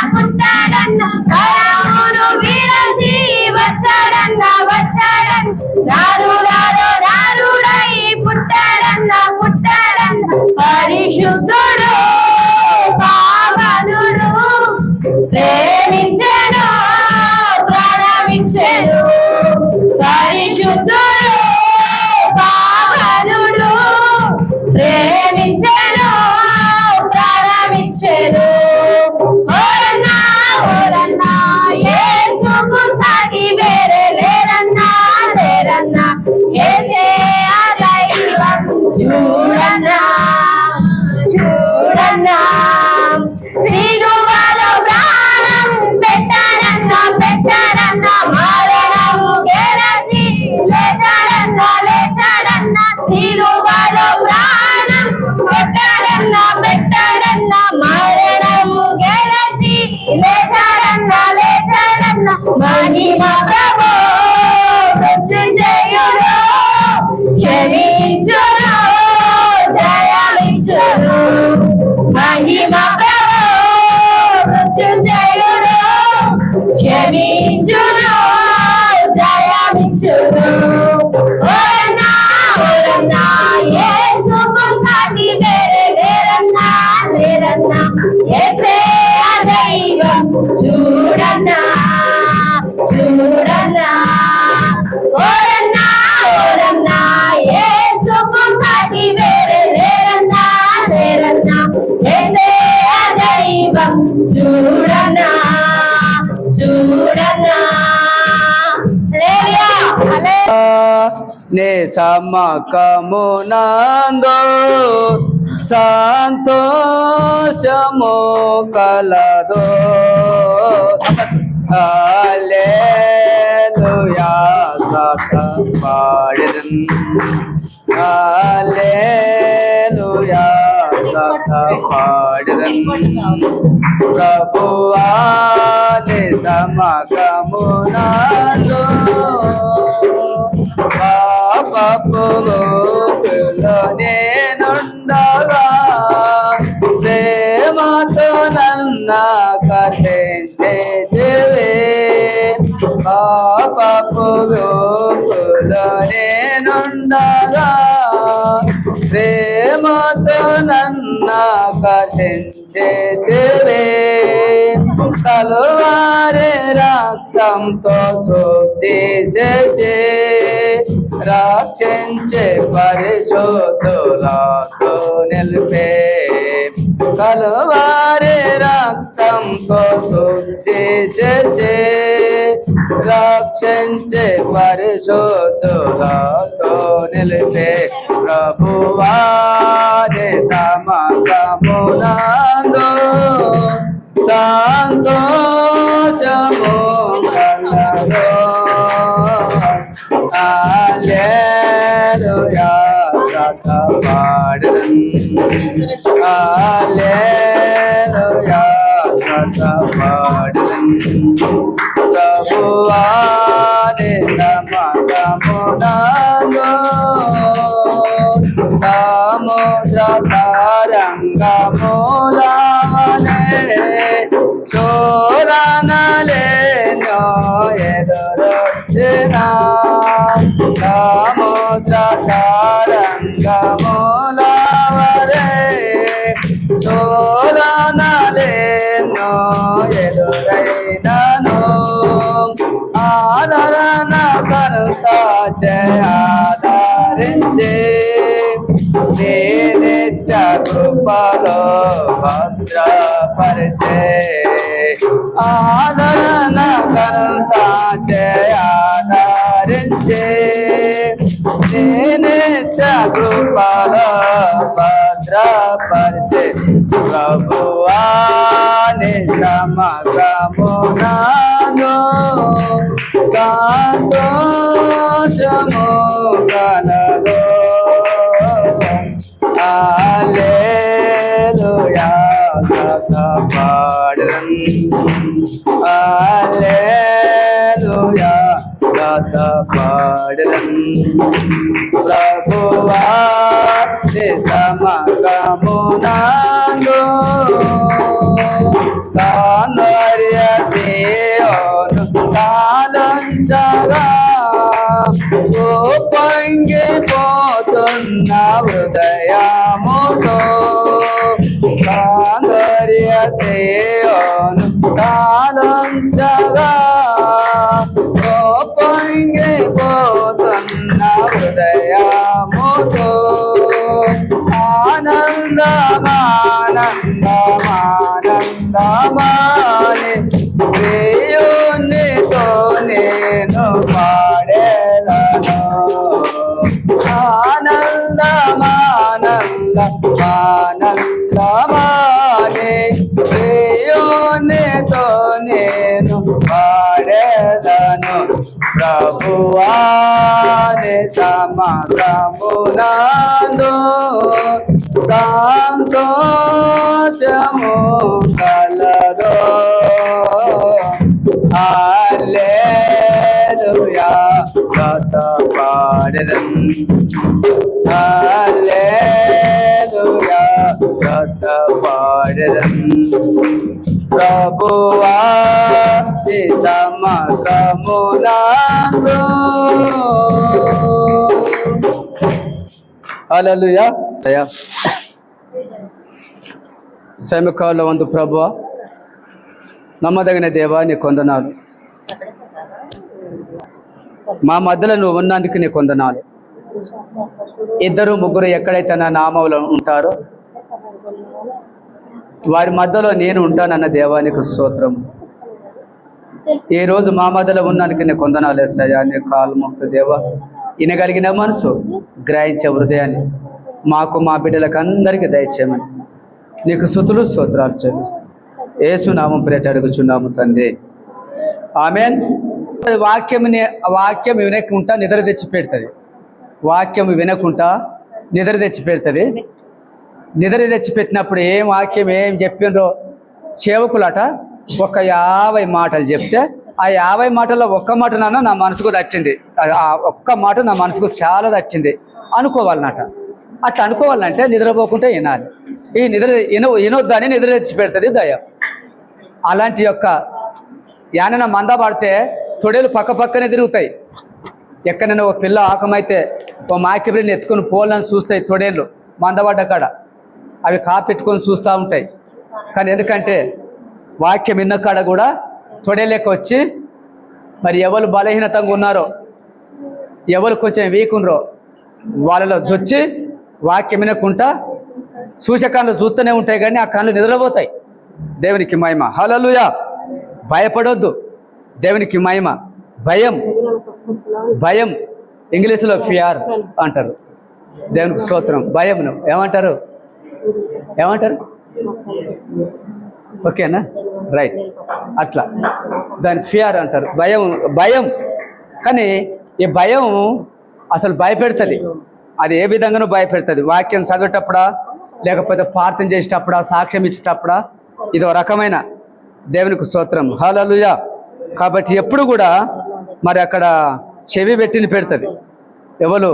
మహిమ ప్రభు మృత్యుంజయుడు క్షమించును జయమిచ్చును మహిమ ప్రభు మృత్యుంజయుడు క్షమించును జయమిచ్చును ఓరన్నా ఓరన్నా యేసుకు సాటి వేరే లేరన్నా లేరన్నా యేసే ఆ దైవం చూడన్నా చూడన్నా ఓరన్నా ఓరన్నా యేసుకు సాటి వేరే లేరన్నా లేరన్నా యేసే ఆ దైవం చూడన్నా చూడన్నా హల్లెలూయా నే సమ్మకమునందు సంతోషము కలదో హల్లెలూయా పాడెదన్ హల్లెలూయా పాడెదన్ ప్రభువా నే సమ్మకమునందు పాపపు రూపులో నేనుండగా ప్రేమతో నన్నాకర్షించేదివే పాపపు రూపులో నేనుండగా ప్రేమతో నన్నాకర్షించేదివే కలువారి రక్తంతో శుద్ధి చేసి రక్షించే పరిశుద్ధులతో నిలిపే కలువారి రక్తంతో శుద్ధి చేసి రక్షించే పరిశుద్ధులతో నిలిపే ప్రభువారి సమకమునందు సంతోషము కలదో హల్లెలూయా పాడెదన్ హల్లెలూయా పాడెదన్ ప్రభువా నే సమకమునందు సముద్ర తరంగములవలె చూడనలేనో ఎదురొచ్చిన సముద్ర తరంగములవలె చూడనలేనో ఎదురైనను ఆదరణ కనుక ఆదరించే నిత్య కృపలో భద్రపరిచే ఆదరణ కనుక ఆదరించే నిత్య కృపలో భద్రపరిచే ప్రభువా నే సమకమునందు సంతోషము కలదో హల్లెలూయా పాడెదన్ హల్లెలూయా పాడెదన్ ప్రభువా నే సమకమునందు సౌందర్య సేవను సాధించగా పొంగిపోతున్న హృదయముతో సౌందర్య సేవను సాధించగా పొంగిపోతున్న హృదయముతో ఆనందమానందమానందమాని దేవునితో నేను పాడేదను ఆనందమానందమానందమాని దేవునితో నేను పాడేదను ప్రభువా నే సమకమునందు సంతోషము కలదో హల్లెలూయా గాథ పాడెదం హల్లెలూయా గాథ పాడెదం ప్రభువా నీ సమస్తమునందు హల్లెలూయా సమకాల వందు ప్రభువా నమ్మదగిన దేవా నీ కొందనాలు మా మధ్యలో నువ్వు ఉన్నందుకు నీ కొందనాలు ఇద్దరు ముగ్గురు ఎక్కడైతే నా నామంలో ఉంటారో వారి మధ్యలో నేను ఉంటానన్న దేవానికి స్తోత్రం ఈరోజు మా మధ్యలో ఉన్నందుకు నీ కొందనాలు వేస్తాయా నీ కాలు ముక్త దేవ వినగలిగిన మనసు గ్రహించే హృదయాన్ని మాకు మా బిడ్డలకు అందరికీ దయచేయమని నీకు స్తుతులు స్తోత్రాలు చెల్లిస్తాం యేసు నామం పేరిట అడుగుచున్నాము తండ్రి ఆమేన్. వాక్యం వినకుండా నిద్ర తెచ్చి పెడుతుంది. వాక్యం వినకుండా నిద్ర తెచ్చి పెడుతుంది. నిద్ర తెచ్చి పెట్టినప్పుడు ఏం వాక్యం ఏం చెప్పిండ్రో సేవకులట ఒక 50 మాటలు చెప్తే ఆ 50 మాటల్లో ఒక్క మాట నా మనసుకు తట్టింది. ఆ ఒక్క మాట నా మనసుకు చాలా తట్టింది అనుకోవాలన్నట. అట్లా అనుకోవాలంటే నిద్రపోకుంటే వినాలి. ఈ నిద్ర వినొద్దని నిద్ర తెచ్చి పెడుతుంది దయ. అలాంటి యొక్క యానన మంద పడితే తొడేలు పక్క పక్కనే తిరుగుతాయి. ఎక్కడైనా ఒక పిల్ల ఆకమైతే ఓ మాకిబిరిని ఎత్తుకొని పోలని చూస్తాయి తొడేళ్ళు మందపడ్డ కాడ. అవి కాపెట్టుకొని చూస్తూ ఉంటాయి. కానీ ఎందుకంటే వాక్యం విన్న కాడ కూడా తొడేలెక్క వచ్చి మరి ఎవరు బలహీనతంగా ఉన్నారో ఎవరు కొంచెం వీక్ ఉన్నారో వాళ్ళలో జొచ్చి వాక్యం వినకుండా సూచకాలు చూస్తూనే ఉంటాయి కానీ ఆ కళ్ళు నిద్రపోతాయి. దేవునికి మహిమ హల్లెలూయా. భయపడొద్దు. దేవునికి మహిమ. భయం ఇంగ్లీష్లో ఫియర్ అంటారు. దేవునికి స్తోత్రం. భయంను ఏమంటారు ఓకేనా రైట్. అట్లా దాని ఫియర్ అంటారు. భయం కానీ ఈ భయం అసలు భయపెడుతుంది. అది ఏ విధంగానూ భయపెడుతుంది. వాక్యం చదివేటప్పుడా లేకపోతే ప్రార్థన చేసేటప్పుడా సాక్ష్యం ఇచ్చేటప్పుడా ఇది ఒక రకమైన దేవునికి స్తోత్రం హల్లెలూయా. కాబట్టి ఎప్పుడు కూడా మరి అక్కడ చెవి పెట్టిని పెడుతుంది. ఎవరు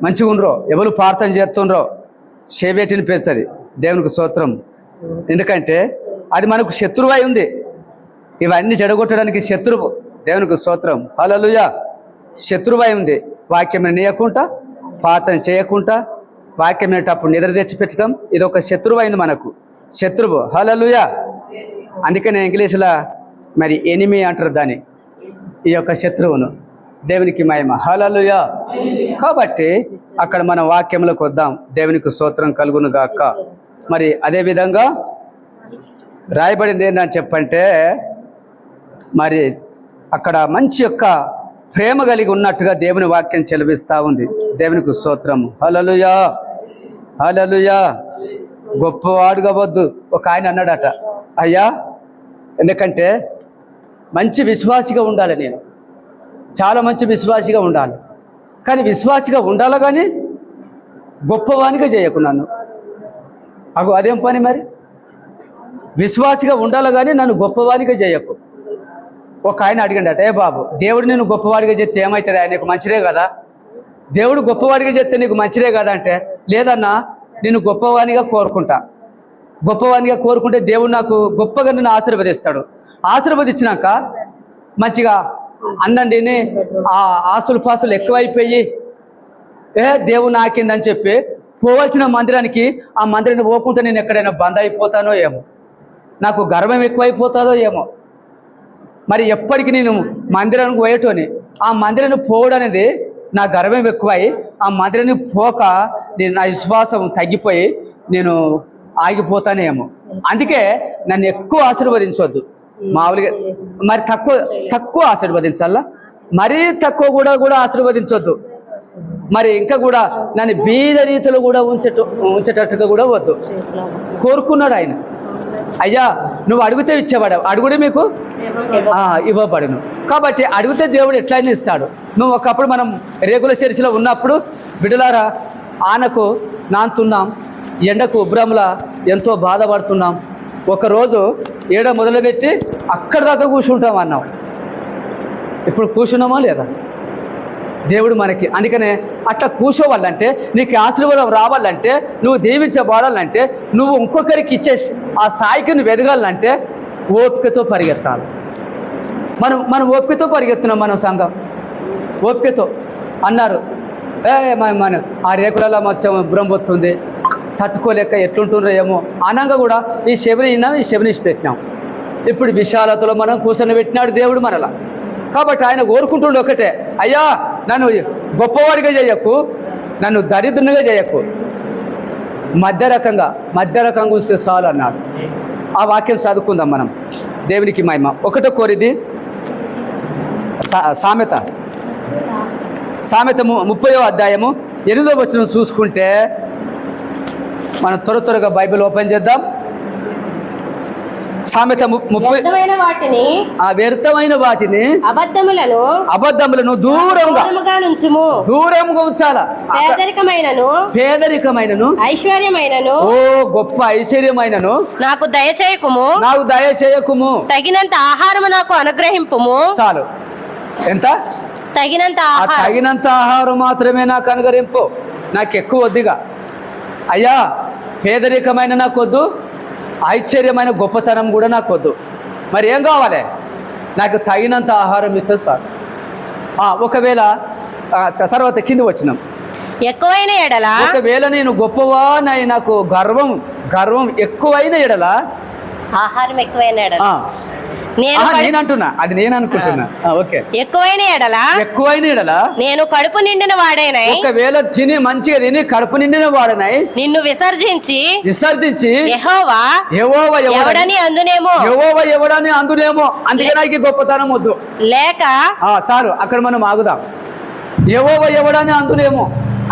మంచిగా ఉండరో ఎవరు ప్రార్థన చేస్తుండ్రో చెవి పెట్టిని పెడుతుంది. దేవునికి స్తోత్రం. ఎందుకంటే అది మనకు శత్రువై ఉంది. ఇవన్నీ చెడగొట్టడానికి శత్రువు. దేవునికి స్తోత్రం హల్లెలూయా. శత్రువై ఉంది. వాక్యం నీయకుండా ప్రార్థన చేయకుండా వాక్యం వినేటప్పుడు నిద్ర తెచ్చిపెట్టడం ఇది ఒక శత్రువు అయింది మనకు. శత్రువు హల్లెలూయా. అందుకనే ఇంగ్లీష్లో మరి ఎనిమీ అంటారు దాన్ని, ఈ యొక్క శత్రువును. దేవునికి మహిమ హల్లెలూయా. కాబట్టి అక్కడ మనం వాక్యంలోకి వద్దాం. దేవునికి స్తోత్రం కలుగును గాక. మరి అదేవిధంగా రాయబడింది ఏందని చెప్పంటే మరి అక్కడ మంచి యొక్క ప్రేమ కలిగి ఉన్నట్టుగా దేవుని వాక్యం చెలవిస్తూ ఉంది. దేవునికి స్తోత్రం హల్లెలూయా హల్లెలూయా. గొప్పవాడుగా వద్దు. ఒక ఆయన అన్నాడట, అయ్యా ఎందుకంటే మంచి విశ్వాసిగా ఉండాలి, నేను చాలా మంచి విశ్వాసిగా ఉండాలి, కానీ విశ్వాసిగా ఉండాలి కానీ గొప్పవానిగా చేయకు నన్ను. అదేం పని మరి? విశ్వాసిగా ఉండాలి కానీ నన్ను గొప్పవానిగా చేయకు. ఒక ఆయన అడిగిండట, ఏ బాబు దేవుడు నేను గొప్పవాడిగా చేస్తే ఏమవుతుంది? నీకు మంచిదే కదా, దేవుడు గొప్పవాడిగా చేస్తే నీకు మంచిదే కదా అంటే, లేదన్నా నేను గొప్పవానిగా కోరుకుంటా. గొప్పవానిగా కోరుకుంటే దేవుడు నాకు గొప్పగా నన్ను ఆశీర్వదిస్తాడు. ఆశీర్వదించినాక మంచిగా అన్నం తిని ఆ ఆస్తులు పాస్తులు ఎక్కువైపోయి దేవుడు నాకిందని చెప్పి పోవాల్సిన మందిరానికి ఆ మందిరాన్ని పోకుంటే నేను ఎక్కడైనా బంద్ అయిపోతానో ఏమో, నాకు గర్వం ఎక్కువైపోతుందో ఏమో. మరి ఎప్పటికీ నేను మందిరానికి పోయేటోని ఆ మందిరాన్ని పోవడం అనేది నా గర్వం ఎక్కువై ఆ మందిరానికి పోక నేను నా విశ్వాసం తగ్గిపోయి నేను ఆగిపోతానేమో. అందుకే నన్ను ఎక్కువ ఆశీర్వదించవద్దు. మామూలుగా మరి తక్కువ ఆశీర్వదించాలా, మరీ తక్కువ కూడా ఆశీర్వదించవద్దు. మరి ఇంకా కూడా నన్ను బీద రీతిలో కూడా ఉంచేటట్టుగా కూడా వద్దు. కోరుకున్నాడు ఆయన, అయ్యా నువ్వు అడిగితే ఇచ్చేవాడు, అడుగుడే మీకు ఇవ్వబడును. కాబట్టి అడిగితే దేవుడు ఎట్లయినా ఇస్తాడు. మేము ఒకప్పుడు మనం రేగుల చర్చిలో ఉన్నప్పుడు బిడ్డలారా ఆనకు నాంతున్నాం, ఎండకు ఉబ్రంలా ఎంతో బాధపడుతున్నాం. ఒకరోజు ఏడ మొదలుపెట్టి అక్కడి దాకా కూర్చుంటాం అన్నాం. ఇప్పుడు కూర్చున్నామా లేదా? దేవుడు మనకి అందుకనే అట్లా కూర్చోవాలంటే, నీకు ఆశీర్వాదం రావాలంటే, నువ్వు దీవించబడాలంటే, నువ్వు ఇంకొకరికి ఇచ్చే ఆ స్థాయికి నువ్వు ఎదగాలంటే ఓపికతో పరిగెత్తాలి. మనం ఓపికతో పరిగెత్తున్నాం. మన సంఘం ఓపికతో అన్నారు, మన ఆ రేకులలో మొత్తం ఉబ్బరం పోతుంది, తట్టుకోలేక ఎట్లుంటుండ్రో ఏమో అనంగా కూడా ఈ శబరిని పెట్టినాం. ఇప్పుడు విశాలతలో మనం కూర్చొని పెట్టినాడు దేవుడు మనలా. కాబట్టి ఆయన కోరుకుంటుండే ఒకటే, అయ్యా నన్ను గొప్పవాడిగా చేయకు, నన్ను దరిద్రునిగా చేయకు, మధ్య రకంగా వస్తే చాలు అన్నాడు. ఆ వాక్యం చదువుకుందాం మనం. దేవునికి మహిమ. 1వ కొరింథీ సామెత 30వ అధ్యాయము 8వ వచనం చూసుకుంటే మనం త్వరగా బైబిల్ ఓపెన్ చేద్దాం. సామెత 30 వ్యర్థమైన వాటిని అబద్ధములను దూరంగా ఉంచాల. పేదరికమైనను ఐశ్వర్యమైనను గొప్ప ఐశ్వర్యమైనను నాకు దయచేయకుము, తగినంత ఆహారము నాకు అనుగ్రహింపుము. చాలు. ఎంత? తగినంత ఆహారం మాత్రమే నాకు అనుగ్రహింపు. నాకు ఎక్కువ వద్దిగా. అయ్యా పేదరికమైన నాకు వద్దు, ఐశ్వర్యమైన గొప్పతనం కూడా నాకు వద్దు. మరి ఏం కావాలి? నాకు తగినంత ఆహారం ఇస్తే సార్. ఒకవేళ తర్వాత కింద వచ్చినాం, ఎక్కువైన ఎడల, ఒకవేళ నేను గొప్పవా నాకు గర్వం ఎక్కువైన ఎడల, ఆహారం ఎక్కువైన ఎడల, నేను అంటున్నా, అది నేను అనుకుంటున్నా. ఓకే, ఎక్కువైన ఎడల నేను కడుపు నిండిన వాడైనాయి. ఒకవేళ తిని మంచిగా తిని కడుపు నిండిన వాడనాయి నిన్ను విసర్జించి యెహోవా ఎవడని అందునేమో. అందుకే నాకు గొప్పతనం వద్దు. లేక సారు అక్కడ మనం ఆగుదాం. యెహోవా ఎవడని అందునేమో,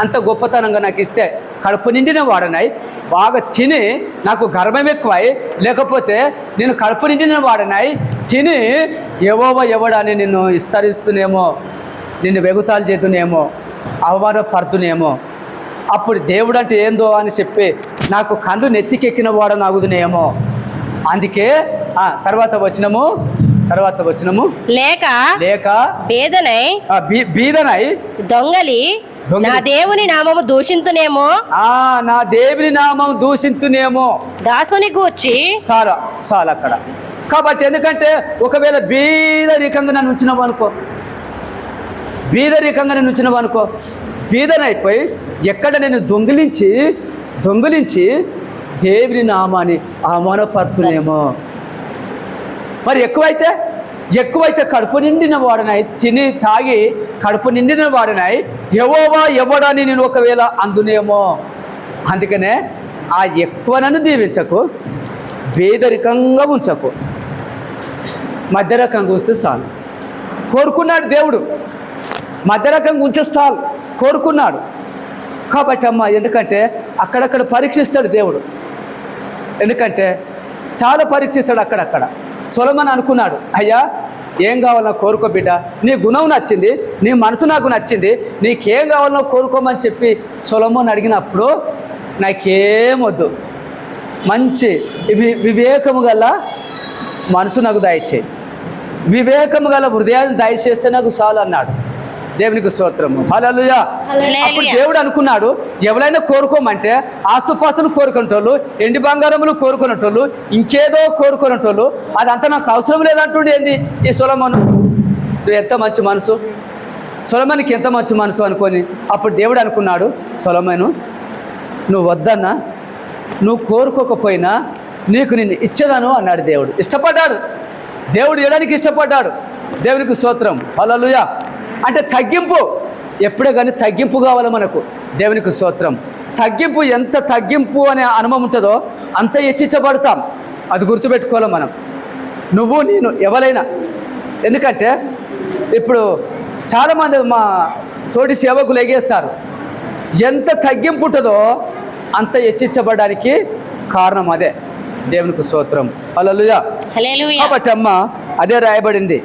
అంత గొప్పతనంగా నాకు ఇస్తే కడుపు నిండిన వాడనాయి, బాగా తిని నాకు గర్వం ఎక్కువై, లేకపోతే నేను కడుపు నిండిన వాడనాయి తిని ఎవడని నిన్ను విస్తరిస్తునేమో, నిన్ను వెగుతాలు చేతునేమో, అవమానపడుతునేమో. అప్పుడు దేవుడు అంటే ఏందో అని చెప్పి నాకు కళ్ళు నెత్తికెక్కిన వాడని అగుదునేమో. అందుకే తర్వాత వచ్చినము లేక బీదనై దొంగలి నా దేవుని నామము దూషింతునేమో దాసుని గూర్చి చాలు అక్కడ. కాబట్టి ఎందుకంటే ఒకవేళ బీదరికంగా నన్ను ఉంచినవు అనుకో, బీదనైపోయి ఎక్కడ నేను దొంగిలించి దేవుని నామాన్ని అవమానపడుతునేమో. మరి ఎక్కువైతే కడుపు నిండిన వాడనాయి, తిని తాగి కడుపు నిండిన వాడనాయి యెహోవా ఎవడని నేను ఒకవేళ అందునేమో. అందుకనే ఆ ఎక్కువనను దీవించకు, పేదరికంగా ఉంచకు, మధ్య రకంగా ఉంచితే చాలు. కోరుకున్నాడు దేవుడు, మధ్య రకంగా ఉంచేస్తాను కోరుకున్నాడు. కాబట్టి ఎందుకంటే అక్కడక్కడ పరీక్షిస్తాడు దేవుడు. ఎందుకంటే చాలా పరీక్షిస్తాడు అక్కడక్కడ. సొలొమోను అనుకున్నాడు, అయ్యా ఏం కావాలన్నా కోరుకో బిడ్డ, నీ గుణం నచ్చింది, నీ మనసు నాకు నచ్చింది, నీకేం కావాలన్నా కోరుకోమని చెప్పి సొలొమోను అడిగినప్పుడు నాకేమొద్దు, మంచి వివేకము గల మనసు నాకు దయచేయి, వివేకము గల హృదయాన్ని దయచేస్తే నాకు చాలు అన్నాడు. దేవునికి స్తోత్రము, హల్లెలూయా. అప్పుడు దేవుడు అనుకున్నాడు, ఎవరైనా కోరుకోమంటే ఆస్తుపాస్తులు కోరుకునేటోళ్ళు, ఎండి బంగారములు కోరుకునేటోళ్ళు, ఇంకేదో కోరుకునేటోళ్ళు, అదంతా నాకు అవసరం లేదంటుండే ఏంది ఈ సొలొమోను. ఎంత మంచి మనసు, సొలొమోనుకి ఎంత మంచి మనసు అనుకొని అప్పుడు దేవుడు అనుకున్నాడు, సొలొమోను నువ్వు వద్దన్నా, నువ్వు కోరుకోకపోయినా నీకు నిన్ను ఇచ్చేదాను అన్నాడు. దేవుడు ఇష్టపడ్డాడు, దేవుడు ఇవ్వడానికి ఇష్టపడ్డాడు. దేవునికి స్తోత్రం, హల్లెలూయా. అంటే తగ్గింపు, ఎప్పుడే కానీ తగ్గింపు కావాలి మనకు. దేవునికి స్తోత్రం. తగ్గింపు, ఎంత తగ్గింపు అనే అనుభవం ఉంటుందో అంత హెచ్చించబడతాం. అది గుర్తుపెట్టుకోవాలి మనం, నువ్వు నేను ఎవరైనా. ఎందుకంటే ఇప్పుడు చాలామంది మా తోటి సేవకులు ఎగేస్తారు. ఎంత తగ్గింపు ఉంటుందో అంత హెచ్చించబడడానికి కారణం అదే. దేవునికి స్తోత్రం, హల్లెలూయా. కాబట్టి అదే రాయబడింది.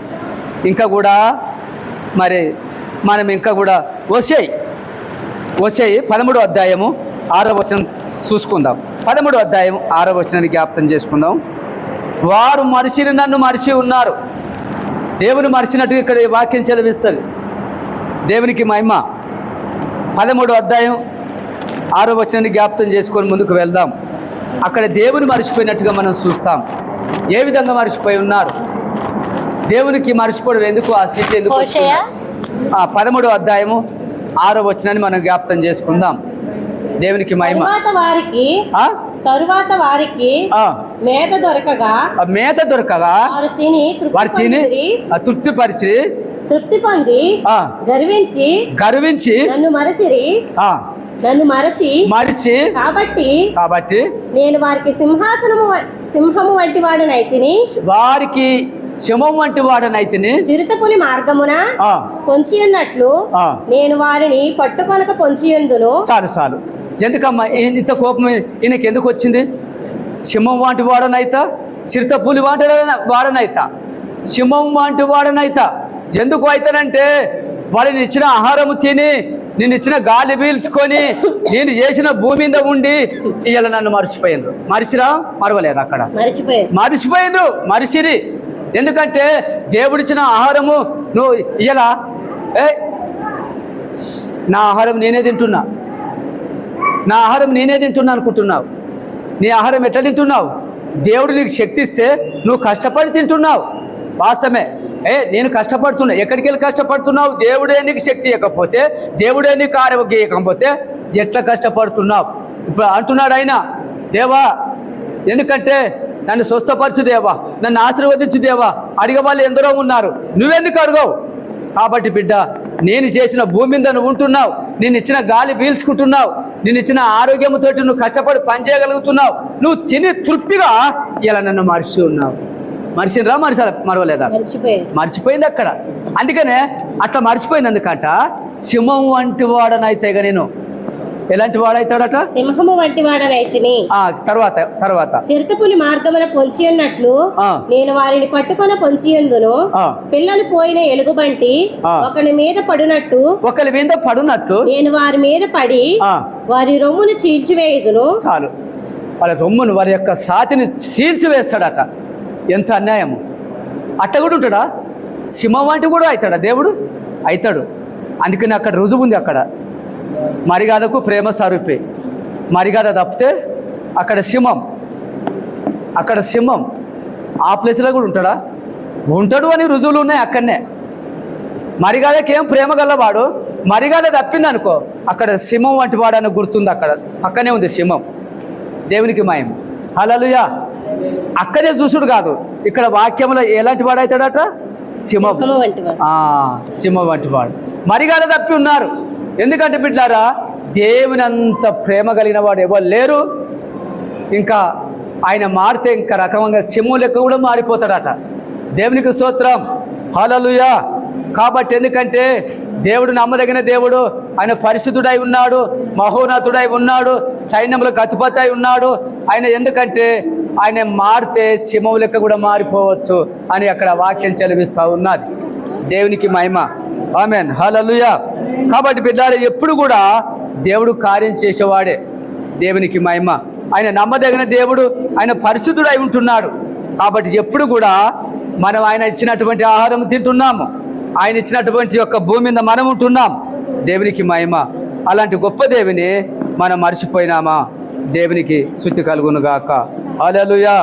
ఇంకా కూడా మరి మనం ఇంకా కూడా హోషేయ 13వ అధ్యాయము 6వ వచనం చూసుకుందాం. 13వ అధ్యాయం 6వ వచనాన్ని జ్ఞాపకం చేసుకుందాం. వారు నన్ను మరిచి ఉన్నారు, దేవుని మరిచినట్టుగా ఇక్కడ ఈ వాక్యం చెలవిస్తుంది. దేవునికి మహిమ. 13వ అధ్యాయం 6వ వచనాన్ని జ్ఞాపకం చేసుకొని ముందుకు వెళ్దాం. అక్కడ దేవుని మరిచిపోయినట్టుగా మనం చూస్తాం. ఏ విధంగా మరిచిపోయి ఉన్నారు? దేవునికి మరిచిపోవడం ఎందుకు? ఆ స్థితి ఎందుకు? 13వ అధ్యాయము 6వ వచనాన్ని మనం జ్ఞాపకం చేసుకుందాం. దేవునికి మహిమ. తరువాత వారికి మేత దొరకగా వారు తిని తృప్తి పొంది గర్వించి నన్ను మరచి కాబట్టి నేను వారికి సింహము వంటి వాడనైతిని చిరుతపులి మార్గమున పొంచి ఉన్నట్లు నేను వారిని పట్టుకొనక పొంచి ఉందును. చాలు ఎందుకమ్మా ఇంత కోపం ఈయనకి ఎందుకు వచ్చింది? సింహం వంటి వాడనైతా, చిరుతపులి వాడనైతా, సింహం వంటి వాడనైతా. ఎందుకు అవుతానంటే వాళ్ళని ఇచ్చిన ఆహారము తిని, నేను ఇచ్చిన గాలి పీల్చుకొని, నేను చేసిన భూమి మీద ఉండి ఇలా నన్ను మర్చిపోయిండ్రు. మరవలేదు అక్కడ మరిచిరి. ఎందుకంటే దేవుడిచ్చిన ఆహారము నువ్వు ఇలా నా ఆహారం నేనే తింటున్నా అనుకుంటున్నావు. నీ ఆహారం ఎట్లా తింటున్నావు? దేవుడు నీకు శక్తి ఇస్తే నువ్వు కష్టపడి తింటున్నావు. వాస్తవమే. నేను కష్టపడుతున్నా. ఎక్కడికి వెళ్ళి కష్టపడుతున్నావు? దేవుడే నీకు శక్తి ఇవ్వకపోతే, దేవుడే నీకు ఆరోగ్యం ఇవ్వకపోతే ఎట్లా కష్టపడుతున్నావు? ఇప్పుడు అంటున్నాడు ఆయన, దేవా ఎందుకంటే నన్ను స్వస్థపరచు దేవా, నన్ను ఆశీర్వదించు దేవా. అడిగే వాళ్ళు ఎందరో ఉన్నారు, నువ్వెందుకు అడగవు? కాబట్టి బిడ్డ, నేను చేసిన భూమి మీద నువ్వు ఉంటున్నావు, నేను ఇచ్చిన గాలి పీల్చుకుంటున్నావు, నేను ఇచ్చిన ఆరోగ్యంతో నువ్వు కష్టపడి పనిచేయగలుగుతున్నావు. నువ్వు తిని తృప్తిగా ఇలా నన్ను మరిచి ఉన్నావు. మరవలేదా? మర్చిపోయింది అక్కడ. అందుకనే అట్లా మర్చిపోయినందుకట సింహం వంటి వాడనైతే నేను ఎలాంటి వాడైతాడట? సింహము వంటి వాడనైతిని. తర్వాత చిరుతపులి మార్గమున పొంచి ఉన్నట్లు నేను వారిని పట్టుకొని పొంచి ఉందును. పిల్లలు పోయిన ఎలుగుబంటి ఒకరి మీద పడునట్టు నేను వారి మీద పడి వారి రొమ్మును చీల్చివేయుదును. చాలు, వాళ్ళ రొమ్మును, వారి యొక్క ఛాతిని చీల్చివేస్తాడట. ఎంత అన్యాయము! అట్ట కూడా ఉంటాడా? సింహం వంటి కూడా అవుతాడా దేవుడు? అవుతాడు. అందుకని అక్కడ రుజువు ఉంది. అక్కడ మరిగాదకు ప్రేమ స్వరూపే. మరిగాద తప్పితే అక్కడ సింహం ఆ ప్లేస్లో కూడా ఉంటాడు అని రుజువులు ఉన్నాయి అక్కడనే. మరిగాదకి ఏం ప్రేమ గలవాడు, మరిగాద తప్పింది అనుకో, అక్కడ సింహం వంటి వాడు అని గుర్తుంది. అక్కడ పక్కనే ఉంది సింహం. దేవునికి మాయం. హల్లెలూయా. అక్కడే చూసుడు కాదు, ఇక్కడ వాక్యంలో ఎలాంటి వాడు అవుతాడట? సింహం వంటి వాడు. మరిగాద తప్పి ఉన్నారు. ఎందుకంటే బిడ్డారా, దేవుని అంత ప్రేమ కలిగిన వాడు ఎవరు లేరు. ఇంకా ఆయన మారితే ఇంకా రకంగా సింహం లెక్క కూడా మారిపోతాడట. దేవునికి స్తోత్రం. హల్లెలూయా. కాబట్టి ఎందుకంటే దేవుడు నమ్మదగిన దేవుడు, ఆయన పరిశుద్ధుడై ఉన్నాడు, మహోన్నతుడై ఉన్నాడు, సైన్యములకు అధిపతి అయి ఉన్నాడు ఆయన. ఎందుకంటే ఆయన మారితే సింహం లెక్క కూడా మారిపోవచ్చు అని అక్కడ వాక్యం చెలవిస్తూ ఉన్నది. దేవునికి మహిమ. ఆమేన్. హల్లెలూయా. కాబట్టి బిడ్డలారా, ఎప్పుడు కూడా దేవుడు కార్యం చేసేవాడే. దేవునికి మహిమ. ఆయన నమ్మదగిన దేవుడు, ఆయన పరిశుద్ధుడై ఉంటున్నాడు. కాబట్టి ఎప్పుడు కూడా మనం ఆయన ఇచ్చినటువంటి ఆహారం తింటున్నాము, ఆయన ఇచ్చినటువంటి యొక్క భూమి మీద మనం ఉంటున్నాం. దేవునికి మహిమ. అలాంటి గొప్ప దేవుని మనం మర్చిపోయినామా? దేవునికి స్తుతి కలుగును గాక. హల్లెలూయా,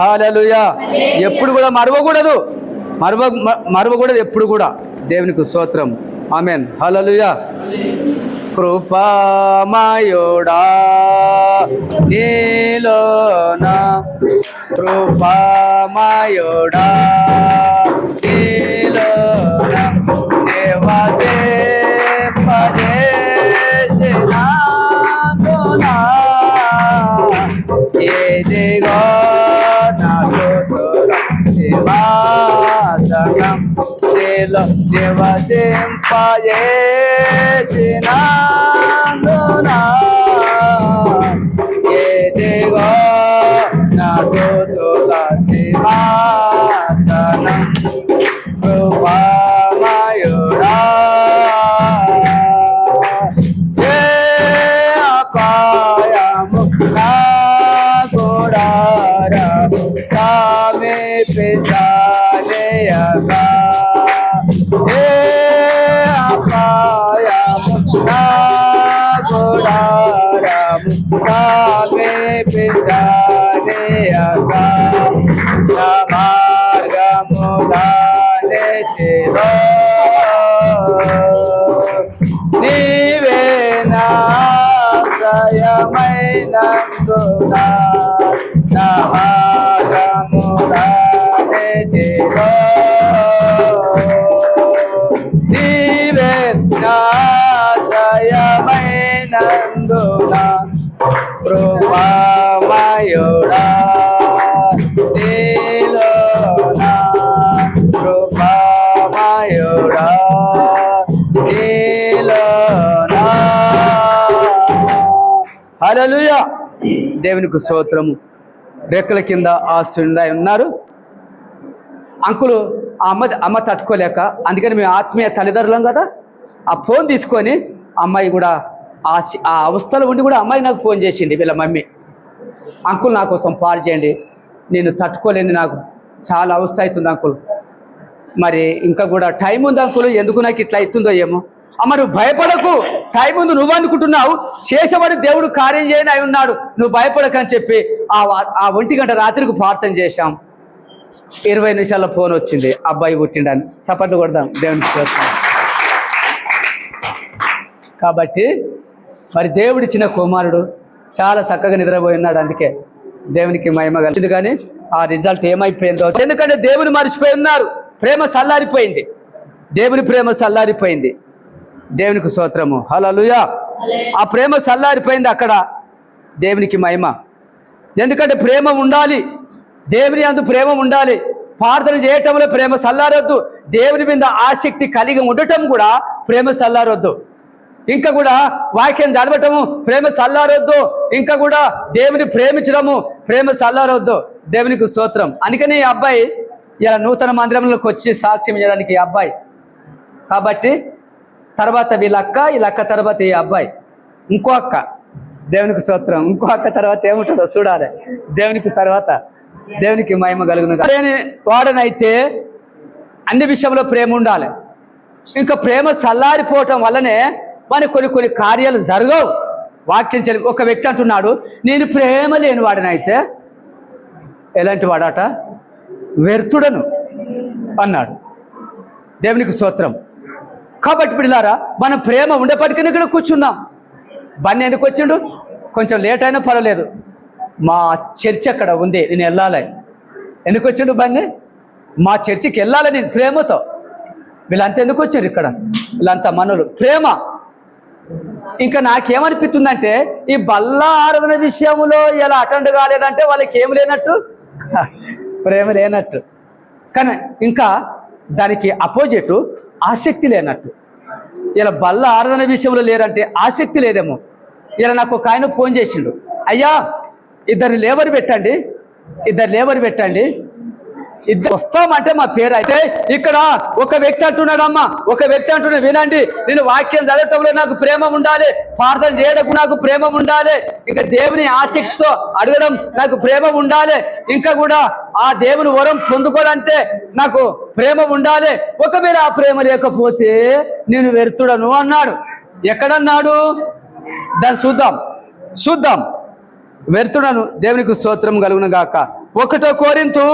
హల్లెలూయా. ఎప్పుడు కూడా మరవకూడదు ఎప్పుడు కూడా. దేవునికి స్తోత్రం. ఆమేన్. హల్లెలూయా. కృపామయుడా నీలోన, కృపామయుడా నీలోన దేవాసే పదేసినా గునా ఏదిగో నా శివాసనం నీలో దేవసింపజేసినా గునా ఏదిగో నా సోతుల సింహాసనం కృపామయుడా ఏ అపాయము నా గుడార సమీపించలేయగా నీవే నా ఆశ్రయమైనందున నా భాగములన్నిటిలో నీవే నా ఆశ్రయమైనందున కృపామయుడా నీలోనా కృపామయుడా నీలోనా. హల్లెలూయా. దేవునికి స్తోత్రము. రెక్కల కింద ఆశ్రయుడై ఉన్నారు అంకులు. అమ్మ తట్టుకోలేక, అందుకని మేము ఆత్మీయ తల్లిదండ్రులం కదా, ఆ ఫోన్ తీసుకొని అమ్మాయి కూడా ఆ అవస్థలో ఉండి కూడా అమ్మాయి నాకు ఫోన్ చేసింది, వీళ్ళ మమ్మీ, అంకుల్ నా కోసం పాడు చేయండి, నేను తట్టుకోలేని, నాకు చాలా అవస్థ అవుతుంది అంకుల్, మరి ఇంకా కూడా టైం ఉంది అంకుల్, ఎందుకు నాకు ఇట్లా అవుతుందో ఏమో. అమ్మ నువ్వు భయపడకు, టైం ఉంది, నువ్వు అనుకుంటున్నావు, చేసేవాడు దేవుడు కార్యం చేయని అయి ఉన్నాడు, నువ్వు భయపడకని చెప్పి ఆ 1 గంట రాత్రికి ప్రార్థన చేశాం. 20 నిమిషాల్లో ఫోన్ వచ్చింది, అబ్బాయి పుట్టిండని. సపట్లు కొడదాం దేవునికి కోసం. కాబట్టి మరి దేవుడిచ్చిన కుమారుడు చాలా చక్కగా నిద్రపోయి ఉన్నాడు, అందుకే దేవునికి మహిమ కలిసింది. కానీ ఆ రిజల్ట్ ఏమైపోయిందో, ఎందుకంటే దేవుని మర్చిపోయి ఉన్నారు, ప్రేమ చల్లారిపోయింది, దేవుని ప్రేమ చల్లారిపోయింది. దేవునికి స్తోత్రము. హల్లెలూయా. ఆ ప్రేమ చల్లారిపోయింది అక్కడ, దేవునికి మహిమ. ఎందుకంటే ప్రేమ ఉండాలి, దేవుని అందు ప్రేమ ఉండాలి, ప్రార్థన చేయటంలో ప్రేమ చల్లారొద్దు, దేవుని మీద ఆసక్తి కలిగి ఉండటం కూడా ప్రేమ చల్లారొద్దు, ఇంకా కూడా వాక్యం చదవటము ప్రేమ చల్లారొద్దు, ఇంకా కూడా దేవుని ప్రేమించడము ప్రేమ చల్లారొద్దు. దేవునికి స్తోత్రం. అందుకని ఈ అబ్బాయి ఇలా నూతన మందిరంలోకి వచ్చి సాక్ష్యం చేయడానికి ఈ అబ్బాయి. కాబట్టి తర్వాత వీళ్ళక్క, వీళ్ళక్క తర్వాత ఈ అబ్బాయి, ఇంకో అక్క, దేవునికి స్తోత్రం, ఇంకో అక్క తర్వాత ఏముంటుందో చూడాలి. దేవునికి తర్వాత దేవునికి మహిమ కలుగును. వాడనైతే అన్ని విషయంలో ప్రేమ ఉండాలి. ఇంకా ప్రేమ చల్లారిపోవటం వల్లనే మనకి కొన్ని కార్యాలు జరగవు. వాక్యం చెల్లి ఒక వ్యక్తి అంటున్నాడు, నేను ప్రేమ లేని వాడినైతే ఎలాంటి వాడట, వ్యర్థుడను అన్నాడు. దేవునికి స్తోత్రం. కాబట్టి పిల్లారా, మనం ప్రేమ ఉండేపటికనే ఇక్కడ కూర్చున్నాం. బన్నీ ఎందుకు వచ్చిండు, కొంచెం లేట్ అయినా పర్వాలేదు, మా చర్చ్ అక్కడ ఉంది, నేను వెళ్ళాలి. ఎందుకు వచ్చిండు బన్నీ, మా చర్చికి వెళ్ళాలి నేను ప్రేమతో. వీళ్ళంతా ఎందుకు వచ్చారు ఇక్కడ, వీళ్ళంతా మనలు ప్రేమ. ఇంకా నాకేమనిపిస్తుందంటే ఈ బల్ల ఆరాధన విషయంలో ఇలా అటెండ్ కాలేదంటే వాళ్ళకి ఏం లేనట్టు, ప్రేమ లేనట్టు. కానీ ఇంకా దానికి అపోజిట్ ఆసక్తి లేనట్టు. ఇలా బల్ల ఆరాధన విషయంలో లేరంటే ఆసక్తి లేదేమో. ఇలా నాకు ఒక ఆయన ఫోన్ చేసిండు, అయ్యా 2 లేబర్ పెట్టండి, 2 లేబర్ పెట్టండి, 2 వస్తామంటే మా పేరు. అయితే ఇక్కడ ఒక వ్యక్తి అంటున్నాడమ్మా, ఒక వ్యక్తి అంటున్నాడు, వినండి, నేను వాక్యం చదవటంలో నాకు ప్రేమ ఉండాలి, ప్రార్థన చేయడం నాకు ప్రేమ ఉండాలి, ఇంకా దేవుని ఆసక్తితో అడగడం నాకు ప్రేమ ఉండాలి, ఇంకా కూడా ఆ దేవుని వరం పొందుకోవాలంటే నాకు ప్రేమ ఉండాలి. ఒకవేళ ఆ ప్రేమ లేకపోతే నేను వ్యర్థుడను అన్నాడు. ఎక్కడన్నాడు, దాన్ని చూద్దాం. వ్యర్థుడను. దేవునికి స్తోత్రం కలుగును గాక. 1 కొరింథీ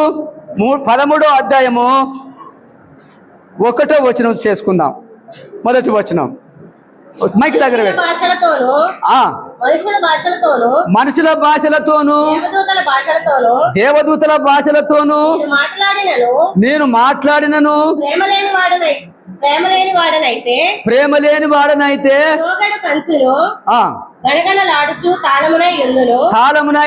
13వ అధ్యాయము 1వ వచనం చేసుకుందాం. మొదటి వచనం మైక్ దగ్గర మనుషుల భాషలతోను దేవదూతల భాషలతోను నేను మాట్లాడినను ప్రేమ లేని వాడనైతే గణగణలాడుచు తాళమునై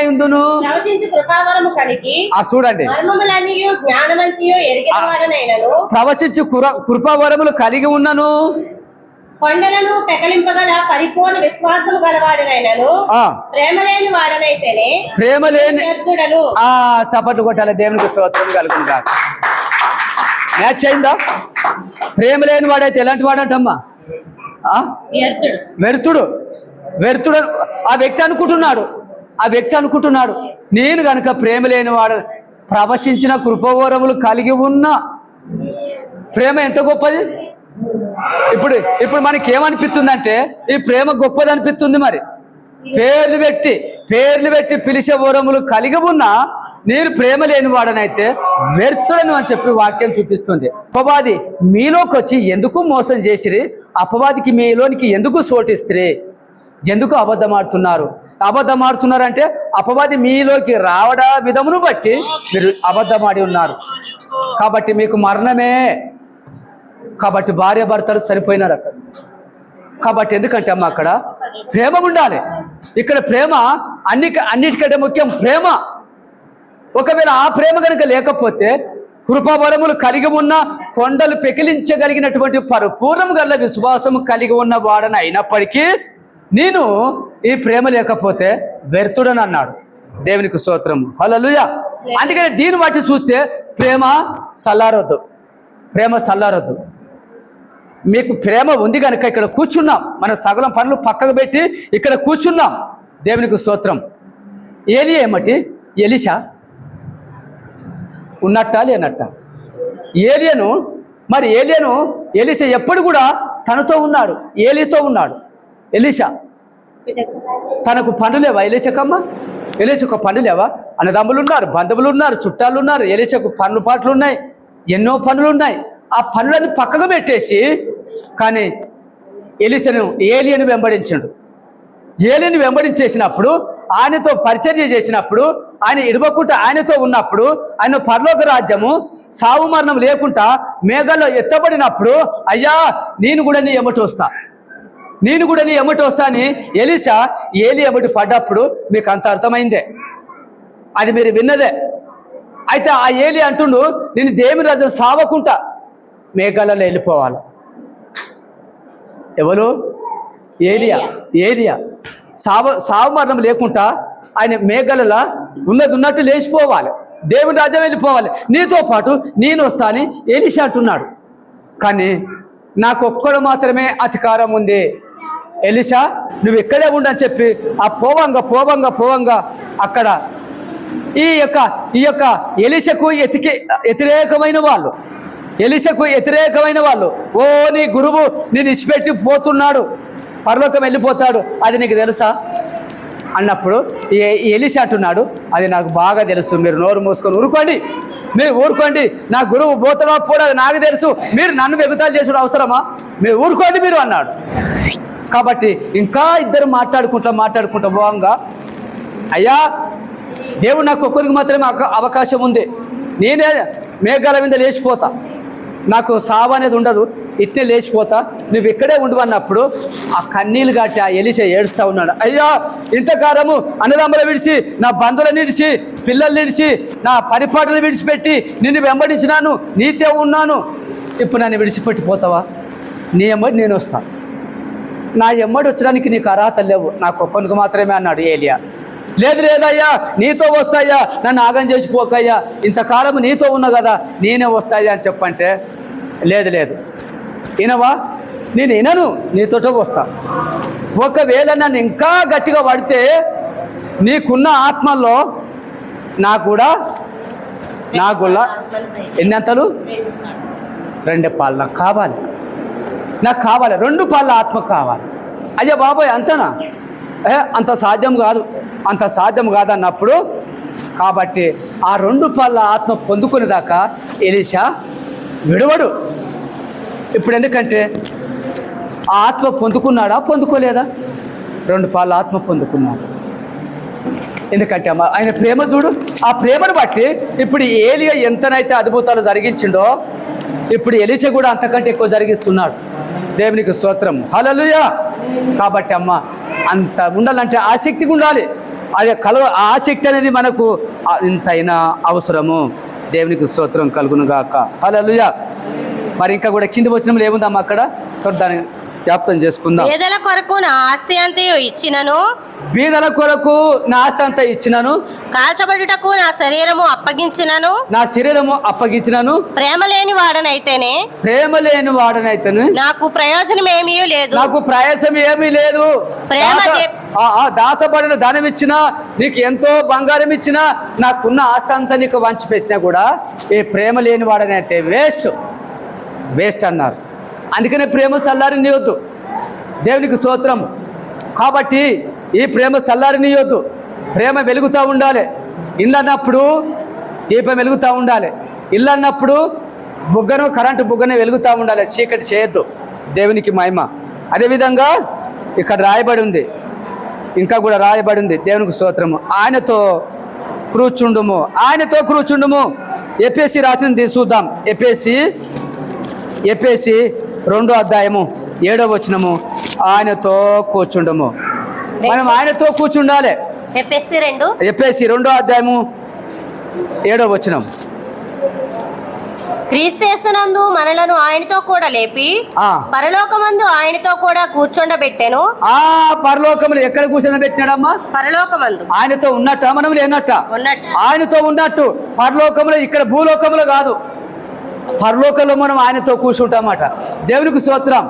ఉందును ప్రవచించు కృపావరము కలిగి చూడండి మర్మములన్నీయు జ్ఞానవంతియు ఎరిగిన వాడనైనను ప్రవచించు కృపావరములు కలిగి ఉన్నను కొండలను పెకలింపగల పరిపూర్ణ విశ్వాసము గలవాడనైనను ప్రేమ లేని వాడనైతేనే ప్రేమ లేని వ్యర్థుడను. సపట్లు కొట్టాలి. దేవునికి స్తోత్రం కలుగును గాక. మ్యాచ్ అయిందా? ప్రేమ లేని వాడైతే ఎలాంటి వాడంటమ్మా, వ్యర్థుడు. ఆ వ్యక్తి అనుకుంటున్నాడు నేను గనుక ప్రేమ లేని వాడు, ప్రవశించిన కృపవరములు కలిగి ఉన్న ప్రేమ ఎంత గొప్పది. ఇప్పుడు మనకి ఏమనిపిస్తుందంటే ఈ ప్రేమ గొప్పది అనిపిస్తుంది. మరి పేర్లు పెట్టి పిలిచే వరములు కలిగి ఉన్న నేను ప్రేమ లేని వాడనైతే వ్యర్థులను అని చెప్పి వాక్యం చూపిస్తుంది. అపవాది మీలోకి వచ్చి ఎందుకు మోసం చేసిరి, అపవాదికి మీలోనికి ఎందుకు సోటిస్త్రీ, ఎందుకు అబద్ధమాడుతున్నారంటే అపవాది మీలోకి రావడా విధమును బట్టి మీరు అబద్ధమాడి ఉన్నారు. కాబట్టి మీకు మరణమే. కాబట్టి భార్య భర్తలు చనిపోయినారు అక్కడ. కాబట్టి ఎందుకంటే అమ్మ అక్కడ ప్రేమ ఉండాలి. ఇక్కడ ప్రేమ అన్నిటికంటే ముఖ్యం ప్రేమ. ఒకవేళ ఆ ప్రేమ కనుక లేకపోతే కృపావరములు కలిగి ఉన్న, కొండలు పెకిలించగలిగినటువంటి పరిపూర్ణం గల విశ్వాసము కలిగి ఉన్న వాడని అయినప్పటికీ నేను ఈ ప్రేమ లేకపోతే వ్యర్థుడని అన్నాడు. దేవునికి స్తోత్రము, హల్లెలూయా. అందుకని దీన్ని బట్టి చూస్తే ప్రేమ చల్లారొద్దు. మీకు ప్రేమ ఉంది కనుక ఇక్కడ కూర్చున్నాం. మన సగలం పనులు పక్కకు పెట్టి ఇక్కడ కూర్చున్నాం. దేవునికి స్తోత్రం. ఏమటి ఎలీషా ఉన్నట్టా లేనట్ట? ఎలీషా ఎప్పుడు కూడా తనతో ఉన్నాడు, ఏలితో ఉన్నాడు. ఎలీషా తనకు పనులు లేవా? ఎలీషకు పనులు లేవా? అన్నదమ్ములు ఉన్నారు, బంధువులు ఉన్నారు, చుట్టాలు ఉన్నారు. ఎలీషకు పనులు పాటలు ఉన్నాయి, ఎన్నో పనులు ఉన్నాయి. ఆ పనులన్నీ పక్కకు పెట్టేసి కానీ ఏలియను వెంబడించేసినప్పుడు, ఆయనతో పరిచర్య చేసినప్పుడు, ఆయన ఇడవకుండా ఆయనతో ఉన్నప్పుడు, ఆయన పరలోక రాజ్యము సావు మరణం లేకుండా మేఘాల్లో ఎత్తబడినప్పుడు, అయ్యా నేను కూడా నీ ఎమ్మటి వస్తా అని ఎలీషా ఏలి ఎమ్మటి పడ్డప్పుడు మీకు అంత అర్థమైందే, అది మీరు విన్నదే. అయితే ఆ ఏలి అంటుండు, నేను దేవుని రాజ్యం సావకుండా మేఘాలలో వెళ్ళిపోవాలి. ఎవరు? ఏలియా సావు మరణం లేకుండా ఆయన మేఘాలలో ఉన్నట్టు లేచిపోవాలి, దేవుని రాజ్యం వెళ్ళిపోవాలి. నీతో పాటు నేను వస్తా అని ఎలీషా అంటున్నాడు. కానీ నాకు ఒక్కడు మాత్రమే అధికారం ఉంది. ఎలీషా నువ్వు ఇక్కడే ఉండని చెప్పి ఆ పోవంగా అక్కడ ఈ యొక్క ఎలీషకు వ్యతిరేకమైన వాళ్ళు ఓ నీ గురువు నేను ఇచ్చిపెట్టి పోతున్నాడు, పరలోకం వెళ్ళిపోతాడు, అది నీకు తెలుసా అన్నప్పుడు ఎలీషా అంటున్నాడు, అది నాకు బాగా తెలుసు. మీరు నోరు మూసుకొని ఊరుకోండి. నా గురువు పోతాడా పోడా నాకు తెలుసు. మీరు నన్ను వెగుతాలు చేసుడు అవసరమా? మీరు ఊరుకోండి మీరు అన్నాడు. కాబట్టి ఇంకా ఇద్దరు మాట్లాడుకుంటా పోవంగా, అయ్యా దేవుడు నాకు ఒక్కరికి మాత్రమే అవకాశం ఉంది, నేనే మేఘాల మీద లేచిపోతా, నాకు సావు అనేది ఉండదు, ఇట్టే లేచిపోతా, నువ్వు ఇక్కడే ఉండవన్నప్పుడు ఆ కన్నీళ్ళు గాచి ఆ ఎలీషా ఏడుస్తూ ఉన్నాడు. అయ్యా ఇంతకాలము అన్నదమ్ములు విడిచి, నా బంధువులను విడిచి, పిల్లల్ని విడిచి, నా పరిపాటలు విడిచిపెట్టి నిన్ను వెంబడించినాను, నీతే ఉన్నాను, ఇప్పుడు నన్ను విడిచిపెట్టిపోతావా? నీ ఎమ్మడి నేను వస్తా, నా ఎమ్మడి వచ్చడానికి నీకు అర్హత లేవు, నాకు ఒక్కరికి మాత్రమే అన్నాడు ఏలియా. లేదయ్యా నీతో వస్తాయా, నన్ను ఆగం చేసిపోకయ్యా, ఇంతకాలం నీతో ఉన్నా కదా నేనే వస్తాయా అని చెప్పంటే, లేదు వినవా, నేను వినను, నీతోటో వస్తా. ఒకవేళ నన్ను ఇంకా గట్టిగా పడితే నీకున్న ఆత్మల్లో నాకు కూడా ఎన్నంతలు 2 పాలు నాకు కావాలి, 2 పాల ఆత్మ కావాలి. అయ్యా బాబోయ్ అంతనా? అంత సాధ్యం కాదన్నప్పుడు, కాబట్టి ఆ 2 పాల ఆత్మ పొందుకునేదాకా ఎలీషా విడవడు. ఇప్పుడు ఎందుకంటే ఆ ఆత్మ పొందుకోలేదా? 2 పాల ఆత్మ పొందుకున్నాడు. ఎందుకంటే అమ్మ ఆయన ప్రేమ చూడు, ఆ ప్రేమను బట్టి ఇప్పుడు ఏలియా ఎంతనైతే అద్భుతాలు జరిగించిండో ఇప్పుడు ఎలీషా కూడా అంతకంటే ఎక్కువ జరిగిస్తున్నాడు. దేవునికి స్తోత్రం, హల్లెలూయా. కాబట్టి అమ్మ అంత ఉండాలంటే ఆసక్తిగా ఉండాలి. అది ఆసక్తి అనేది మనకు ఇంతైనా అవసరము. దేవునికి స్తోత్రం కలుగునుగాక, హల్లెలూయా. మరి ఇంకా కూడా కింది వచనంలో ఏముందమ్మా అక్కడ దాన్ని జ్ఞాపకం చేసుకుందాం. బీదల కొరకు నా ఆస్తి అంతా ఇచ్చినను, కాల్చబడుటకు నా శరీరము అప్పగించినను, ప్రేమ లేని వాడనైతేనే నాకు ప్రయోజనం ఏమీ లేదు. దాసపడిన ధనం ఇచ్చినా, నీకు ఎంతో బంగారం ఇచ్చినా, నాకున్న ఆస్తి అంతా నీకు వంచి పెట్టినా కూడా ఈ ప్రేమ లేని వాడనైతే వేస్ట్ అన్నారు. అందుకనే ప్రేమ చల్లారనియొద్దు. దేవునికి స్తోత్రం. కాబట్టి ఈ ప్రేమ చల్లారనియొద్దు, ప్రేమ వెలుగుతూ ఉండాలి. ఇల్లు అన్నప్పుడు దీపం వెలుగుతూ ఉండాలి. ఇల్లు అన్నప్పుడు కరెంటు బుగ్గను వెలుగుతూ ఉండాలి, చీకటి చేయొద్దు. దేవునికి మహిమ. అదేవిధంగా ఇక్కడ రాయబడి ఉంది, ఇంకా కూడా రాయబడి ఉంది, దేవునికి స్తోత్రము, ఆయనతో కూర్చుండుము, ఆయనతో కూర్చుండుము. ఎఫెసీ రాసింది చూద్దాం. ఎఫెసీ 2:7 ఆయనతో కూర్చుండము. మనం ఆయనతో కూర్చుండాలి. ఎఫెసీ 2:7 క్రీస్తునందు మనలను ఆయనతో కూడా లేపి పరలోకమందు ఆయనతో కూడా కూర్చోండబెట్టెను. పరలోకములు ఎక్కడ కూర్చోబెట్టినాడమ్మా? పరలోకమందు ఆయనతో ఉన్నట్ట, మనం లేనట్ట? ఉన్నట్టు. ఆయనతో ఉన్నట్టు పరలోకములు, ఇక్కడ భూలోకములు కాదు, పరలోకంలో మనం ఆయనతో కూర్చుంటామట. దేవునికి స్తోత్రం.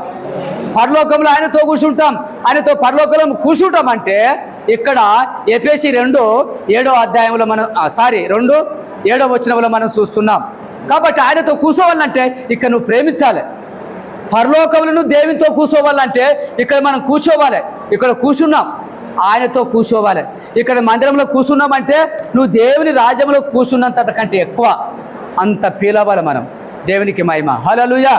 పరలోకంలో ఆయనతో కూర్చుంటాం. ఆయనతో పరలోకంలో కూర్చుంటాం అంటే ఇక్కడ ఎఫెసీ 2:7 మనం 2:7 మనం చూస్తున్నాం. కాబట్టి ఆయనతో కూర్చోవాలంటే ఇక్కడ నువ్వు ప్రేమించాలి. పరలోకంలో నువ్వు దేవునితో కూర్చోవాలంటే ఇక్కడ మనం కూర్చోవాలి. ఇక్కడ కూర్చున్నాం, ఆయనతో కూర్చోవాలి. ఇక్కడ మందిరంలో కూర్చున్నామంటే నువ్వు దేవుని రాజ్యంలో కూర్చున్నంత కంటే ఎక్కువ, అంత పీలవాలి మనం. దేవునికి మహిమ. హల్లెలూయా.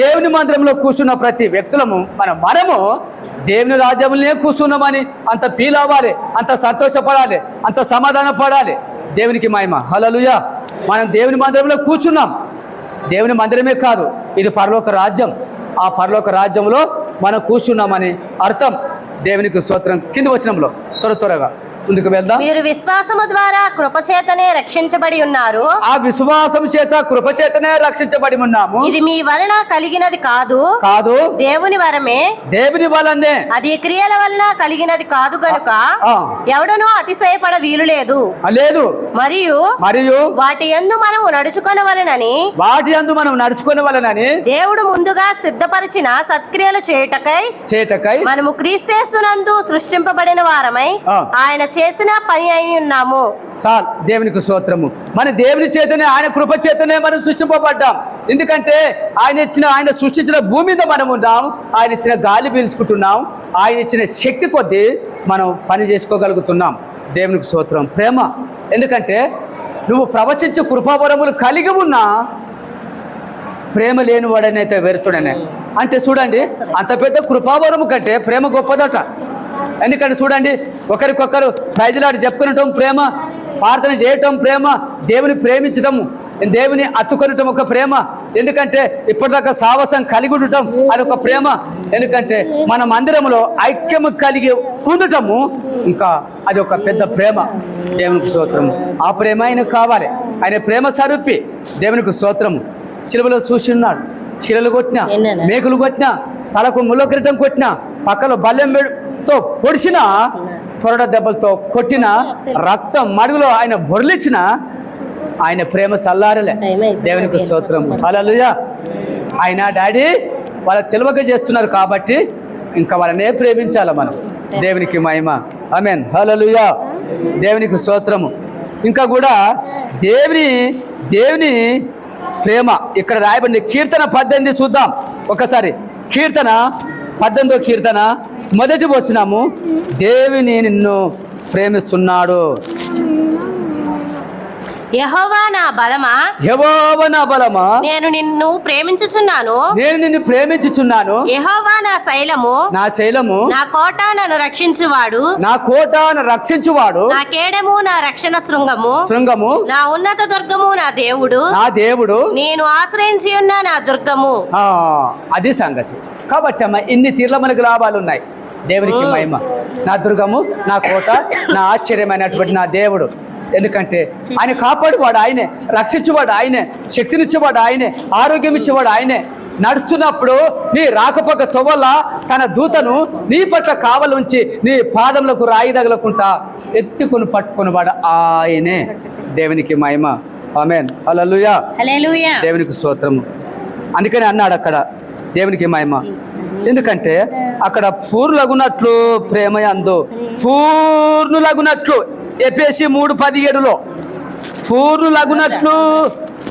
దేవుని మందిరంలో కూర్చున్న ప్రతి వ్యక్తులము మనము దేవుని రాజ్యంలోనే కూర్చున్నామని అంత ఫీల్ అవ్వాలి, అంత సంతోషపడాలి, అంత సమాధాన పడాలి. దేవునికి మహిమ. హల్లెలూయా. మనం దేవుని మందిరంలో కూర్చున్నాం. దేవుని మందిరమే కాదు, ఇది పరలోక రాజ్యం. ఆ పరలోక రాజ్యంలో మనం కూర్చున్నామని అర్థం. దేవునికి స్తోత్రం. కింది వచనంలో త్వరగా ముందుకు వెళ్దాం. మీరు విశ్వాసము ద్వారా కృపచేతనే రక్షించబడి ఉన్నారు. ఆ విశ్వాసం చేత కృపచేతనే రక్షించబడి ఉన్నాము. ఇది మీ వలన కలిగినది కాదు, దేవుని వరమే. దేవుని వలనే, అది క్రియల వలన కలిగినది కాదు గనుక ఎవడనూ అతిశయపడ వీలు లేదు. మరియు వాటి యందు మనము నడుచుకొనవలెనని దేవుడు ముందుగా సిద్ధపరిచిన సత్క్రియలు చేయుటకై మనము క్రీస్తునందు సృష్టింపబడిన వారమై ఆయన చేసిన పని అయి ఉన్నాము. సార్ దేవునికి స్తోత్రము. మన దేవుని చేతనే, ఆయన కృప చేతనే మనం సృష్టింపబడ్డాం. ఎందుకంటే ఆయన సృష్టించిన భూమి మీద మనం ఉన్నాం. ఆయన ఇచ్చిన గాలి పీల్చుకుంటున్నాం. ఆయన ఇచ్చిన శక్తి కొద్దీ మనం పని చేసుకోగలుగుతున్నాం. దేవునికి స్తోత్రం. ప్రేమ. ఎందుకంటే నువ్వు ప్రవచించే కృపావరములు కలిగి ఉన్నా ప్రేమ లేనివాడనైతే వెరుతుడనే. అంటే చూడండి, అంత పెద్ద కృపావరము కంటే ప్రేమ గొప్పదట. ఎందుకంటే చూడండి, ఒకరికొకరు ప్రైజులాడి చెప్పుకునటం ప్రేమ, ప్రార్థన చేయటం ప్రేమ, దేవుని ప్రేమించటం, దేవుని అత్తుకొనటం ఒక ప్రేమ. ఎందుకంటే ఇప్పటిదాకా సాహసం కలిగి ఉండటం అదొక ప్రేమ. ఎందుకంటే మన మందిరంలో ఐక్యము కలిగి ఉండటము ఇంకా అది ఒక పెద్ద ప్రేమ. దేవునికి స్తోత్రము. ఆ ప్రేమ ఆయనకు కావాలి. ఆయన ప్రేమ స్వరూపి. దేవునికి స్తోత్రము. శిలువలో చూసి ఉన్నాడు. శిలలు కొట్టినా, మేకులు కొట్టినా, తలకు ముళ్ళ కిరీటం కొట్టినా, పక్కలో బల్లెంతో పొడిచిన, తొరడ దెబ్బలతో కొట్టిన, రక్తం మడుగులో ఆయన బొర్లిచ్చిన, ఆయన ప్రేమ సల్లారలే. దేవునికి స్తోత్రం. హల్లెలూయా. ఆయన డాడీ వాళ్ళ తెలివక చేస్తున్నారు కాబట్టి ఇంకా వాళ్ళనే ప్రేమించాలి మనం. దేవునికి మహిమ. ఆమేన్. హల్లెలూయా. దేవునికి స్తోత్రము. ఇంకా కూడా దేవుని ప్రేమ ఇక్కడ రాయబడింది. కీర్తన 18 చూద్దాం ఒకసారి. కీర్తన 18 మొదటి వచనము, దేవుని నిన్ను ప్రేమిస్తున్నాడు. యెహోవా నా బలమా, నేను నిన్ను ప్రేమించుచున్నాను. యెహోవా నా శైలము, నా కోట నన్ను రక్షించువాడు. నా కేడము, నా రక్షణ శృంగము, నా ఉన్నత దుర్గము, నా దేవుడు, నేను ఆశ్రయించి ఉన్న నా దుర్గము. అది సంగతి. కాబట్టి అమ్మ, ఇన్ని తీర్ల మనకు లాభాలు ఉన్నాయి. దేవునికి మహిమ. నా దుర్గము, నా కోట, నా ఆశ్చర్యమైనటువంటి నా దేవుడు. ఎందుకంటే ఆయన కాపాడువాడు ఆయనే, రక్షించేవాడు ఆయనే, శక్తినిచ్చేవాడు ఆయనే, ఆరోగ్యం ఇచ్చేవాడు ఆయనే. నడుస్తున్నప్పుడు నీ రాకపోక తొవ్వల తన దూతను నీ పట్ల కావలుంచి నీ పాదములకు రాయి తగలకుండా ఎత్తుకుని పట్టుకునేవాడు ఆయనే. దేవునికి మహిమ. ఆమేన్. హల్లెలూయా. దేవునికి స్తోత్రము. అందుకని అన్నాడు అక్కడ దేవునికి మహిమ. ఎందుకంటే అక్కడ పూర్ణులగునట్లు ప్రేమయందు, పూర్ణులగునట్లు ఎఫెసీ 3:17 పూర్ణులగునట్లు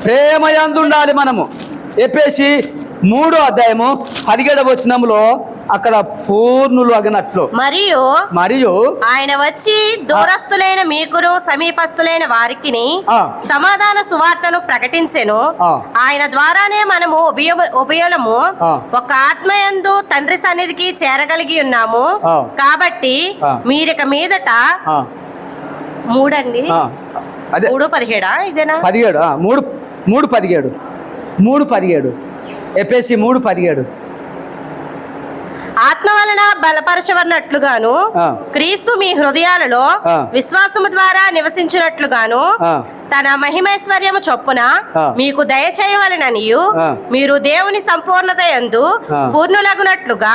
ప్రేమయందు ఉండాలి మనము. ఎఫెసీ 3:17 అక్కడ పూర్ణులు అగినట్లు మరియు మరియు ఆయన వచ్చి దూరస్తులైన మీకును సమీపస్తులైన వారికిని ఆ. సమాధాన సువార్తను ప్రకటించెను. ఆ. ఆయన ద్వారానే మనము ఉభయులము ఆ. ఒక ఆత్మయందు తండ్రి సన్నిధికి చేరగలిగి ఉన్నాము. ఆ. కాబట్టి ఆ. మీరిక మీదట ఆ, మూడండి ఆ, అదే 3:17 ఇదేనా 17 3:17 3:17 ఎఫెసీ 3:17 ఆత్మ వలన బలపరచబడినట్లుగాను ఆ. క్రీస్తు మీ హృదయాలలో ఆ. విశ్వాసము ద్వారా నివసించినట్లుగాను ఆ. తన మహిమైశ్వర్యము చొప్పున ఆ. మీకు దయచేయవలననియు ఆ. మీరు దేవుని సంపూర్ణత యందు ఆ. పూర్ణులగునట్లుగా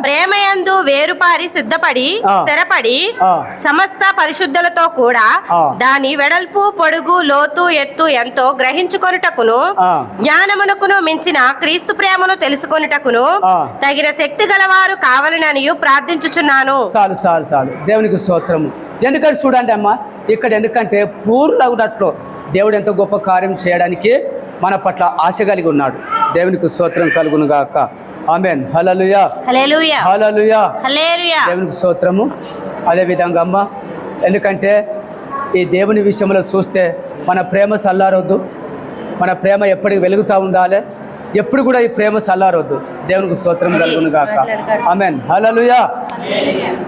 ప్రేమయందు వేరుపారి సిద్ధపడి ఆ. స్థిరపడి ఆ. సమస్త పరిశుద్ధులతో కూడా ఆ. దాని వెడల్పు పొడుగు లోతు ఎత్తు ఎంతో గ్రహించుకొనుటకును ఆ. జ్ఞానమునకును మించిన క్రీస్తు ప్రేమను తెలుసుకొనుటకును ఆ. తగిన శక్తి గలవారు కావాలననియు ప్రార్థించుచున్నాను. చాలు దేవునికి స్తోత్రము. ఎందుకంటే చూడండి అమ్మా, ఇక్కడ ఎందుకంటే పూర్ణులగునట్లు దేవుడు ఎంతో గొప్ప కార్యం చేయడానికి మన పట్ల ఆశ కలిగి ఉన్నాడు. దేవునికి స్తోత్రం కలుగును గాక. ఆమేన్. హల్లెలూయా హల్లెలూయా హల్లెలూయా. హల్లెలూయా. దేవునికి స్తోత్రము. అదే విధంగా అమ్మ, ఎందుకంటే ఈ దేవుని విషయంలో చూస్తే మన ప్రేమ చల్లారొద్దు, మన ప్రేమ ఎప్పటికి వెలుగుతూ ఉండాలి. ఎప్పుడు కూడా ఈ ప్రేమ చల్లారొద్దు. దేవునికి స్తోత్రం కలుగును గాక. ఆమేన్. హల్లెలూయా.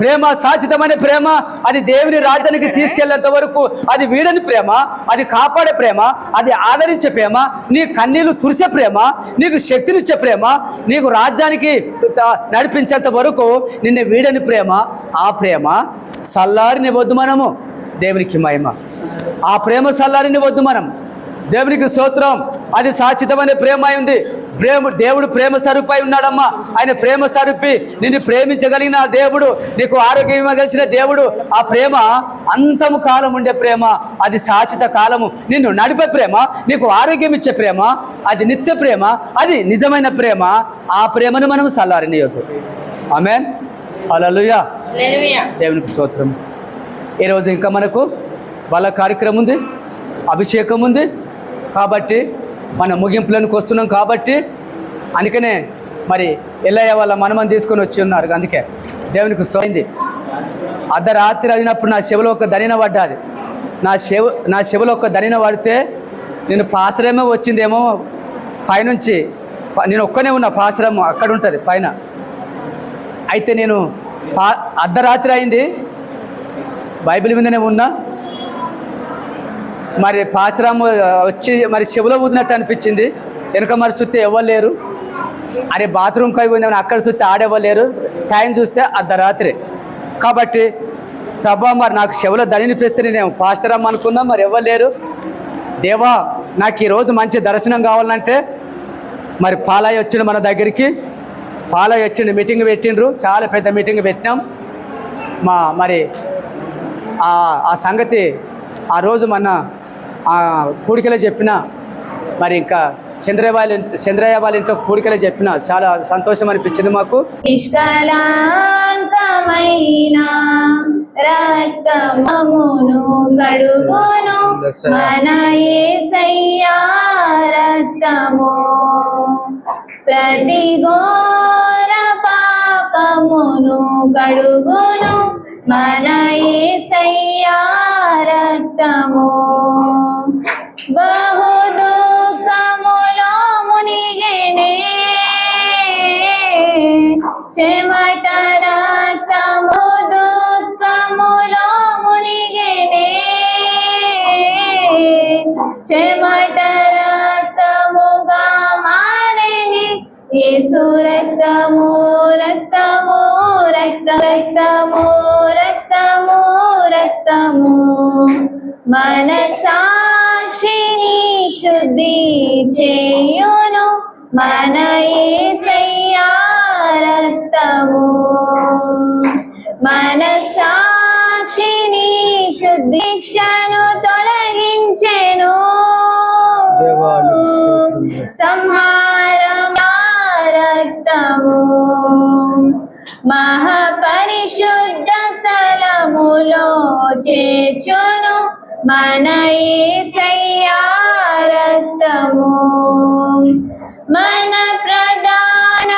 ప్రేమ శాశ్వతమైన ప్రేమ, అది దేవుని రాజ్యానికి తీసుకెళ్లేంత వరకు అది వీడని ప్రేమ, అది కాపాడే ప్రేమ, అది ఆదరించే ప్రేమ, నీ కన్నీళ్లు తుడిచే ప్రేమ, నీకు శక్తినిచ్చే ప్రేమ, నీకు రాజ్యానికి నడిపించేంత వరకు నిన్ను వీడని ప్రేమ. ఆ ప్రేమ చల్లారిని వద్దు మనము. దేవునికి మహిమ. ఆ ప్రేమ చల్లారిని వద్దు మనం. దేవునికి స్తోత్రం. అది శాశ్వతమైన ప్రేమ అయి ఉంది. దేవుడు ప్రేమ స్వరూపై ఉన్నాడమ్మా. ఆయన ప్రేమ స్వరూపి, నిన్ను ప్రేమించగలిగిన దేవుడు, నీకు ఆరోగ్యం ఇవ్వగలిగిన దేవుడు. ఆ ప్రేమ అంతము కాలం ఉండే ప్రేమ, అది శాశ్వత కాలము నిన్ను నడిపే ప్రేమ, నీకు ఆరోగ్యం ఇచ్చే ప్రేమ, అది నిత్య ప్రేమ, అది నిజమైన ప్రేమ. ఆ ప్రేమను మనం చల్లారనియొద్దు. ఆమేన్. హల్లెలూయా. దేవునికి స్తోత్రం. ఈరోజు ఇంకా మనకు వాళ్ళ కార్యక్రమం ఉంది, అభిషేకం ఉంది. కాబట్టి మన ముగింపులోనికి వస్తున్నాం. కాబట్టి అందుకనే మరి ఎల్లయ్య వాళ్ళ మనమని తీసుకొని వచ్చి ఉన్నారు. అందుకే దేవునికి సోయింది. అర్ధరాత్రి అయినప్పుడు నా చెవిలో ఒక దనిన పడ్డాది. నా చెవిలో ఒక దనిన పడితే నేను పాసరేమో వచ్చిందేమో పైనుంచి. నేను ఒక్కనే ఉన్నా, పాసరం అక్కడ ఉంటుంది పైన. అయితే నేను అర్ధరాత్రి అయింది, బైబిల్ మీదనే ఉన్నా. మరి పాచరాము వచ్చి మరి చెవులో ఊదినట్టు అనిపించింది. వెనుక మరి చూస్తే ఎవరు లేరు. అరే బాత్రూమ్కి అయిపోయింది, అక్కడ చూస్తే ఆడెవ్వలేరు. టైం చూస్తే అర్ధరాత్రి. కాబట్టి ప్రభా మరి నాకు చెవులో దనినిపిస్తే నేను పాస్టరమ్మ అనుకున్నా, మరి ఎవరు లేరు. దేవా నాకు ఈరోజు మంచి దర్శనం కావాలంటే మరి పాలయ్య వచ్చిండు మన దగ్గరికి. పాలయ్య వచ్చిండు, మీటింగ్ పెట్టిండ్రు, చాలా పెద్ద మీటింగ్ పెట్టినాం. మరి ఆ సంగతి ఆ రోజు మన కూడికలో చెప్పిన, మరి ఇంకా చంద్రయ్య వాళ్ళ ఇంట్లో కూడికలో చెప్పిన, చాలా సంతోషం అనిపించింది మాకు. నిష్కళంకమైన రక్తమును కడుగును మన యేసయ్యా రక్తము, ప్రతి ఘోర పాపమును కడుగును మన యేసయ్యా రక్తము. బహు దుఃఖములో మునిగెనే చెమట రక్తము, దుఃఖములో మునిగెనే చెమట రక్తముగా మారెని యేసు రక్తము, రక్తము రక్తము రక్తము రక్తము మన సాక్షిని శుద్ధి చేయును మన యేసయ్యా రక్తము. మన సాక్షిని శుద్ధిక్షను తొలగించెను, సంహారమా రక్తము. మహాపరిశుద్ధ స్థలములో చేర్చును మన యేసయ్యా రక్తము. మన ప్రధాన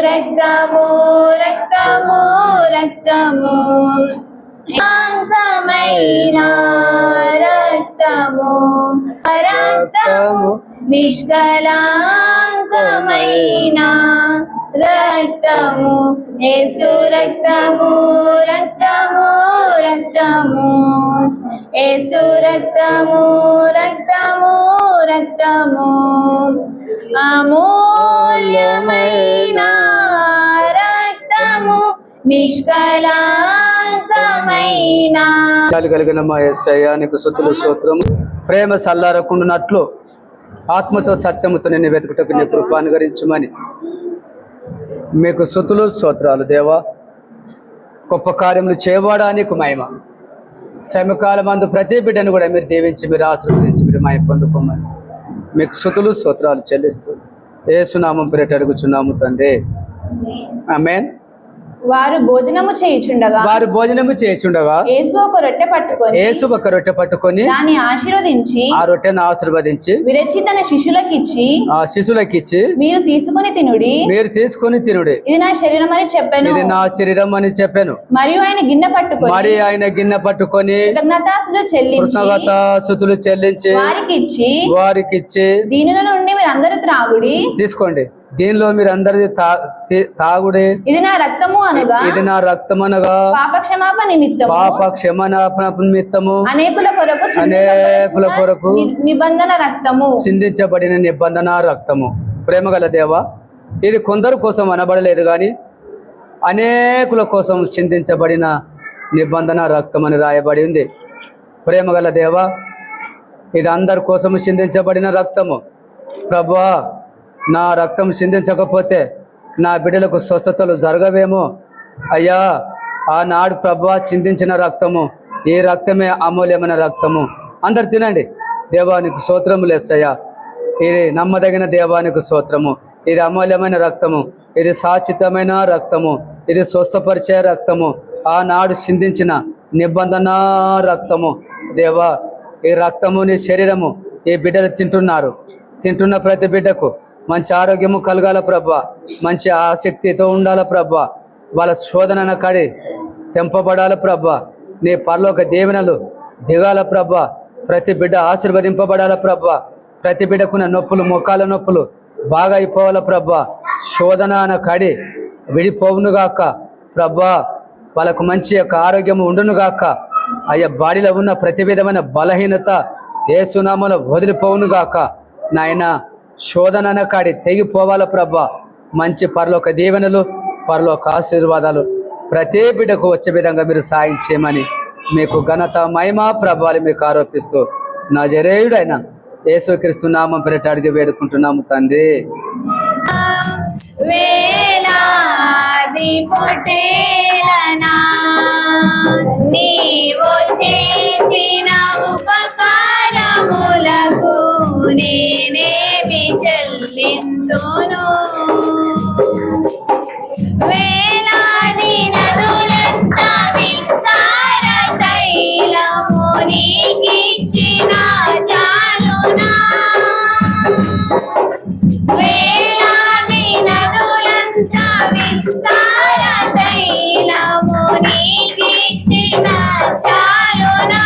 రక్తము రక్తము రక్తము శాంతమైన రక్తము రక్తము నిష్కళంకమైన రక్తము యేసు రక్తము రక్తము రక్తము యేసు రక్తము రక్తము రక్తము అమూల్యమైన రక్తము నిష్కళంకమైన కలిగిన మా యేసయ్యా నీకు స్తుతులు స్తోత్రం. ప్రేమ సల్లారకుండునట్లు ఆత్మతో సత్యముతో నిన్ను వెతుకుటకు నీ కృప అనుగ్రహించుమని మీకు స్తుతులు స్తోత్రాలు దేవా. గొప్ప కార్యములు చేయవాడా నీకు మహిమ. సమకాలం అందు ప్రతి బిడ్డను కూడా మీరు దీవించి మీరు ఆశీర్వదించి మీరు మహిమ పొందుకోమని మీకు స్తుతులు స్తోత్రాలు చెల్లిస్తూ యేసునామం పేరిట అడుగుచున్నాము తండ్రి, ఆమేన్. వారు భోజనము చేయుచుండగా యేసు ఒక రొట్టె పట్టుకొని దాన్ని ఆశీర్వదించి ఆ రొట్టెను ఆశీర్వదించి విరచి తన శిష్యులకిచ్చి ఆ శిశులకిచ్చి మీరు తీసుకొని తినుడి ఇది నా శరీరం అని చెప్పాను. ఇది నా శరీరం అని చెప్పాను. మరియు ఆయన గిన్నె పట్టుకొని కృతజ్ఞతాస్తుతులు చెల్లించి వారికిచ్చి దీనిలో నుండి మీరు అందరూ త్రాగుడి, తీసుకోండి, దీనిలో మీరు అందరి తాగుడే, ఇది నా రక్తము అనగా పాప క్షమాపణ నిమిత్తము అనేకుల కొరకు నిబంధన రక్తము సిందించబడిన నిబంధన రక్తము. ప్రేమగల దేవా, ఇది కొందరు కోసం అనబడలేదు గాని అనేకుల కోసం చిందించబడిన నిబంధన రక్తం అని రాయబడి ఉంది. ప్రేమగల దేవా, ఇది అందరి కోసం చిందించబడిన రక్తము. ప్రభువా, నా రక్తం చిందించకపోతే నా బిడ్డలకు స్వస్థతలు జరగవేమో అయ్యా. ఆనాడు ప్రభువా చిందించిన రక్తము, ఈ రక్తమే అమూల్యమైన రక్తము. అందరు తినండి. దేవానికి స్తోత్రములు యేసయ్యా. ఇది నమ్మదగిన దేవానికి స్తోత్రము. ఇది అమూల్యమైన రక్తము, ఇది శాశ్వతమైన రక్తము, ఇది స్వస్థపరిచే రక్తము, ఆనాడు చిందించిన నిబంధన రక్తము. దేవా, ఈ రక్తము నీ శరీరము ఈ బిడ్డలు తింటున్న ప్రతి బిడ్డకు మంచి ఆరోగ్యము కలగాల ప్రభా, మంచి ఆసక్తితో ఉండాల ప్రభా, వాళ్ళ శోధన కడి తెంపబడాల ప్రభా, నీ పరలోక దీవెనలు దిగాల ప్రభా, ప్రతి బిడ్డ ఆశీర్వదింపబడాల ప్రభా, ప్రతి బిడ్డకున్న నొప్పులు మోకాల నొప్పులు బాగా అయిపోవాల ప్రభా, శోధన అన్న కడి విడిపోవునుగాక ప్రభా, వాళ్ళకు మంచి యొక్క ఆరోగ్యము ఉండునుగాక అయ్యా. బాడీలో ఉన్న ప్రతి విధమైన బలహీనత యేసునామములో వదిలిపోవునుగాక నాయన. శోధన కాడి తెగిపోవాల ప్రభా, మంచి పరలోక దీవెనలు పరలోక ఆశీర్వాదాలు ప్రతి బిడ్డకు వచ్చే విధంగా మీరు సాయం చేయమని మీకు ఘనత మహిమ ప్రభావాలు మీకు ఆరోపిస్తూ నజరేయుడైన యేసుక్రీస్తు నామం పేరిట అడిగి వేడుకుంటున్నాము తండ్రి. వేలాది పొట్టేలనా నీవు చేసిన ఉపకారములకు నేనేమి చెల్లింతును. వేలాది నదులంత విస్తార తైలము నీకిచ్చిన చాలునా. వేలాది నదులంత విస్తార తైలము నీకిచ్చిన చాలునా.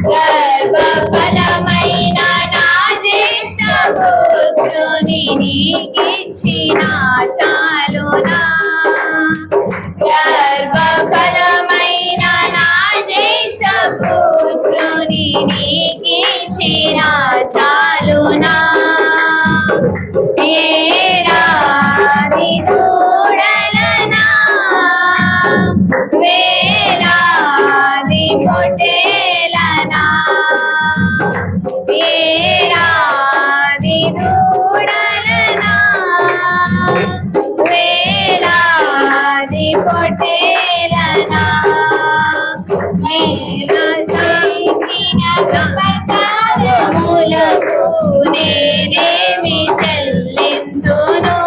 గర్భఫలమైన నా జ్యేష్ఠ పుత్రుని నీకిచ్చిన చాలునా. గర్భఫలమైన నా జ్యేష్ఠ పుత్రుని నీకిచ్చిన చాలునా. ఏడాది దూడలనా వేలాది పొట్టేలనా. ఏడాది దూడలనా వేలాది పొట్టేలనా. ఉపకారములకు నేనేమి చెల్లింతును.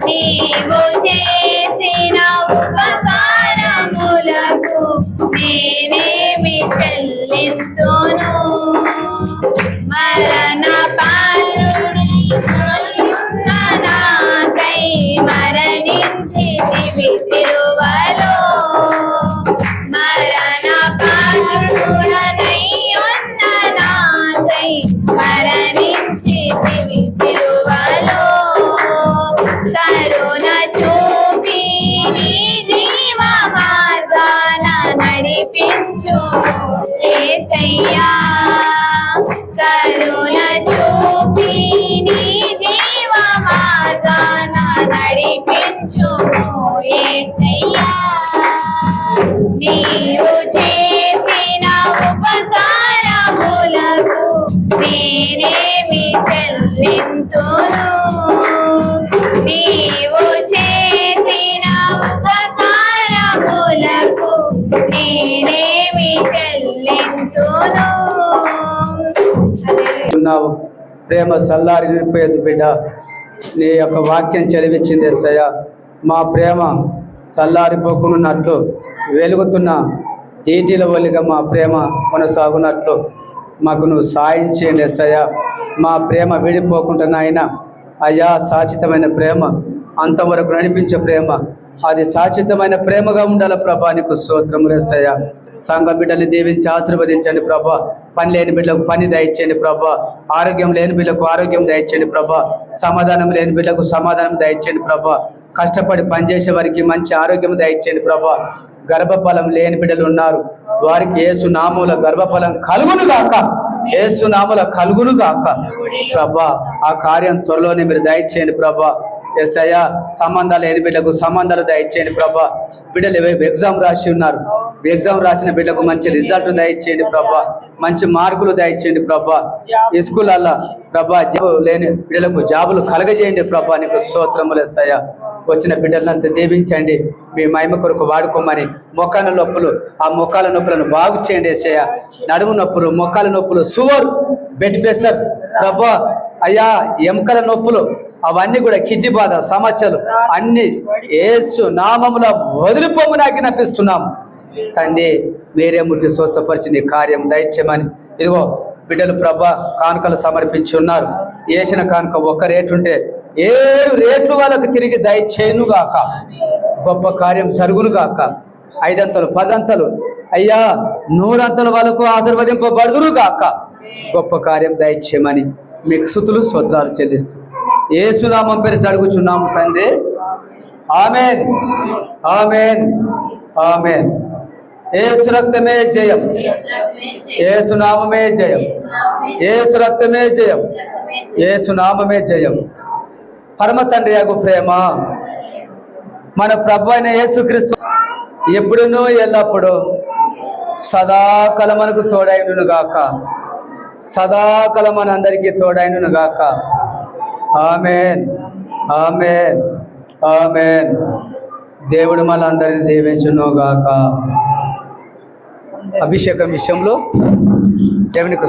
నీవు చేసిన ఉపకారములకు నేనేమి చెల్లింతును. మరణ పాలుడైన నీవు చేసిన ఉపకారములకు నేనేమి చెల్లింతును నీవు చేసిన ఉపకారములకు నేనేమి చెల్లింతును ఉన్నావు ప్రేమ సల్లారిపోయేది బిడ్డ నీ యొక్క వాక్యం చదివించింది యేసయ్య మా ప్రేమ సల్లారిపోకున్నట్లు వెలుగుతున్న ఈటీల వల్లిగా మా ప్రేమ కొనసాగునట్లు మాకు నువ్వు సాయం చేయండి యేసయ్య మా ప్రేమ విడిపోకుండా నాయన అయ్యా శాశ్వతమైన ప్రేమ అంతవరకు నడిపించే ప్రేమ అది శాశ్వతమైన ప్రేమగా ఉండాలి ప్రభా నీకు స్తోత్రములు యేసయ్య సంఘం బిడ్డల్ని దీవించి ఆశీర్వదించండి ప్రభా పని లేని బిడ్డలకు పని దయచేయండి ప్రభా ఆరోగ్యం లేని బిడ్డలకు ఆరోగ్యం దయచేయండి ప్రభా సమాధానం లేని బిడ్డలకు సమాధానం దయచేయండి ప్రభా కష్టపడి పనిచేసే వారికి మంచి ఆరోగ్యం దయచేయండి ప్రభా గర్భఫలం లేని బిడ్డలు ఉన్నారు వారికి యేసు నామముల గర్భఫలం కలుగును గాక యేసు నామముల కలుగును గాక ప్రభా ఆ కార్యం త్వరలోనే మీరు దయచేయండి ప్రభా యేసయ్య సంబంధాలు లేని బిడ్డకు సంబంధాలు దయచేయండి ప్రభా బిడ్డలు ఎగ్జామ్ రాసి ఉన్నారు ఎగ్జామ్ రాసిన బిడ్డకు మంచి రిజల్ట్ దయచేయండి ప్రభా మంచి మార్కులు దయచేయండి ప్రభా ఈ స్కూళ్ళల్లో ప్రభా జాబు లేని బిడ్డలకు జాబులు కలగజేయండి ప్రభా నీకు స్తోత్రములు యేసయ్య వచ్చిన బిడ్డలంతా దీవించండి మీ మహిమ కొరకు వాడుకోమని మొక్కాల నొప్పులు ఆ మొక్కాల నొప్పులను బాగు చేయండి యేసయ్య నడుము నొప్పులు మొక్కాల నొప్పులు షుగర్ బెడ్ ప్రెషర్ ప్రభా అయ్యా ఎముకల నొప్పులు అవన్నీ కూడా కిడ్నీ బాధ సమస్యలు అన్ని యేసు నామముల వదిలిపోమని ఆజ్ఞాపిస్తున్నాం తండ్రి వేరే ముట్టి స్వస్థపరిచి నీ కార్యం దయచేయమని ఇదిగో బిడ్డలు ప్రభా కానుకలు సమర్పించి ఉన్నారు వేసిన కానుక ఒక రేటు ఉంటే 7 రేట్లు వాళ్ళకు తిరిగి దయచేయును గాక గొప్ప కార్యం జరుగును గాక 5 అంతలు 10 అంతలు అయ్యా 100 అంతలు వాళ్ళకు ఆశీర్వదింపబడుదురు గాక గొప్ప కార్యం దయచేయమని మీకు స్తుతులు స్తోత్రాలు చెల్లిస్తూ యేసు నామం పేరిట అడుగుచున్నాము తండ్రి ఆమేన్ ఆమేన్ ఆమేన్ యేసు రక్తమే జయం యేసు నామమే జయం యేసు రక్తమే జయం యేసు నామమే జయం పరమ తండ్రి యొక్క ప్రేమ మన ప్రభు అయిన యేసుక్రీస్తు ఎప్పుడునూ ఎల్లప్పుడూ సదాకాలం మనకు తోడైనను గాక సదాకాలం మనందరికీ తోడైనను గాక ఆమేన్ ఆమేన్ ఆమేన్ దేవుడు మనందరిని దీవించును గాక అభిషేకం విషయంలో దేవునికి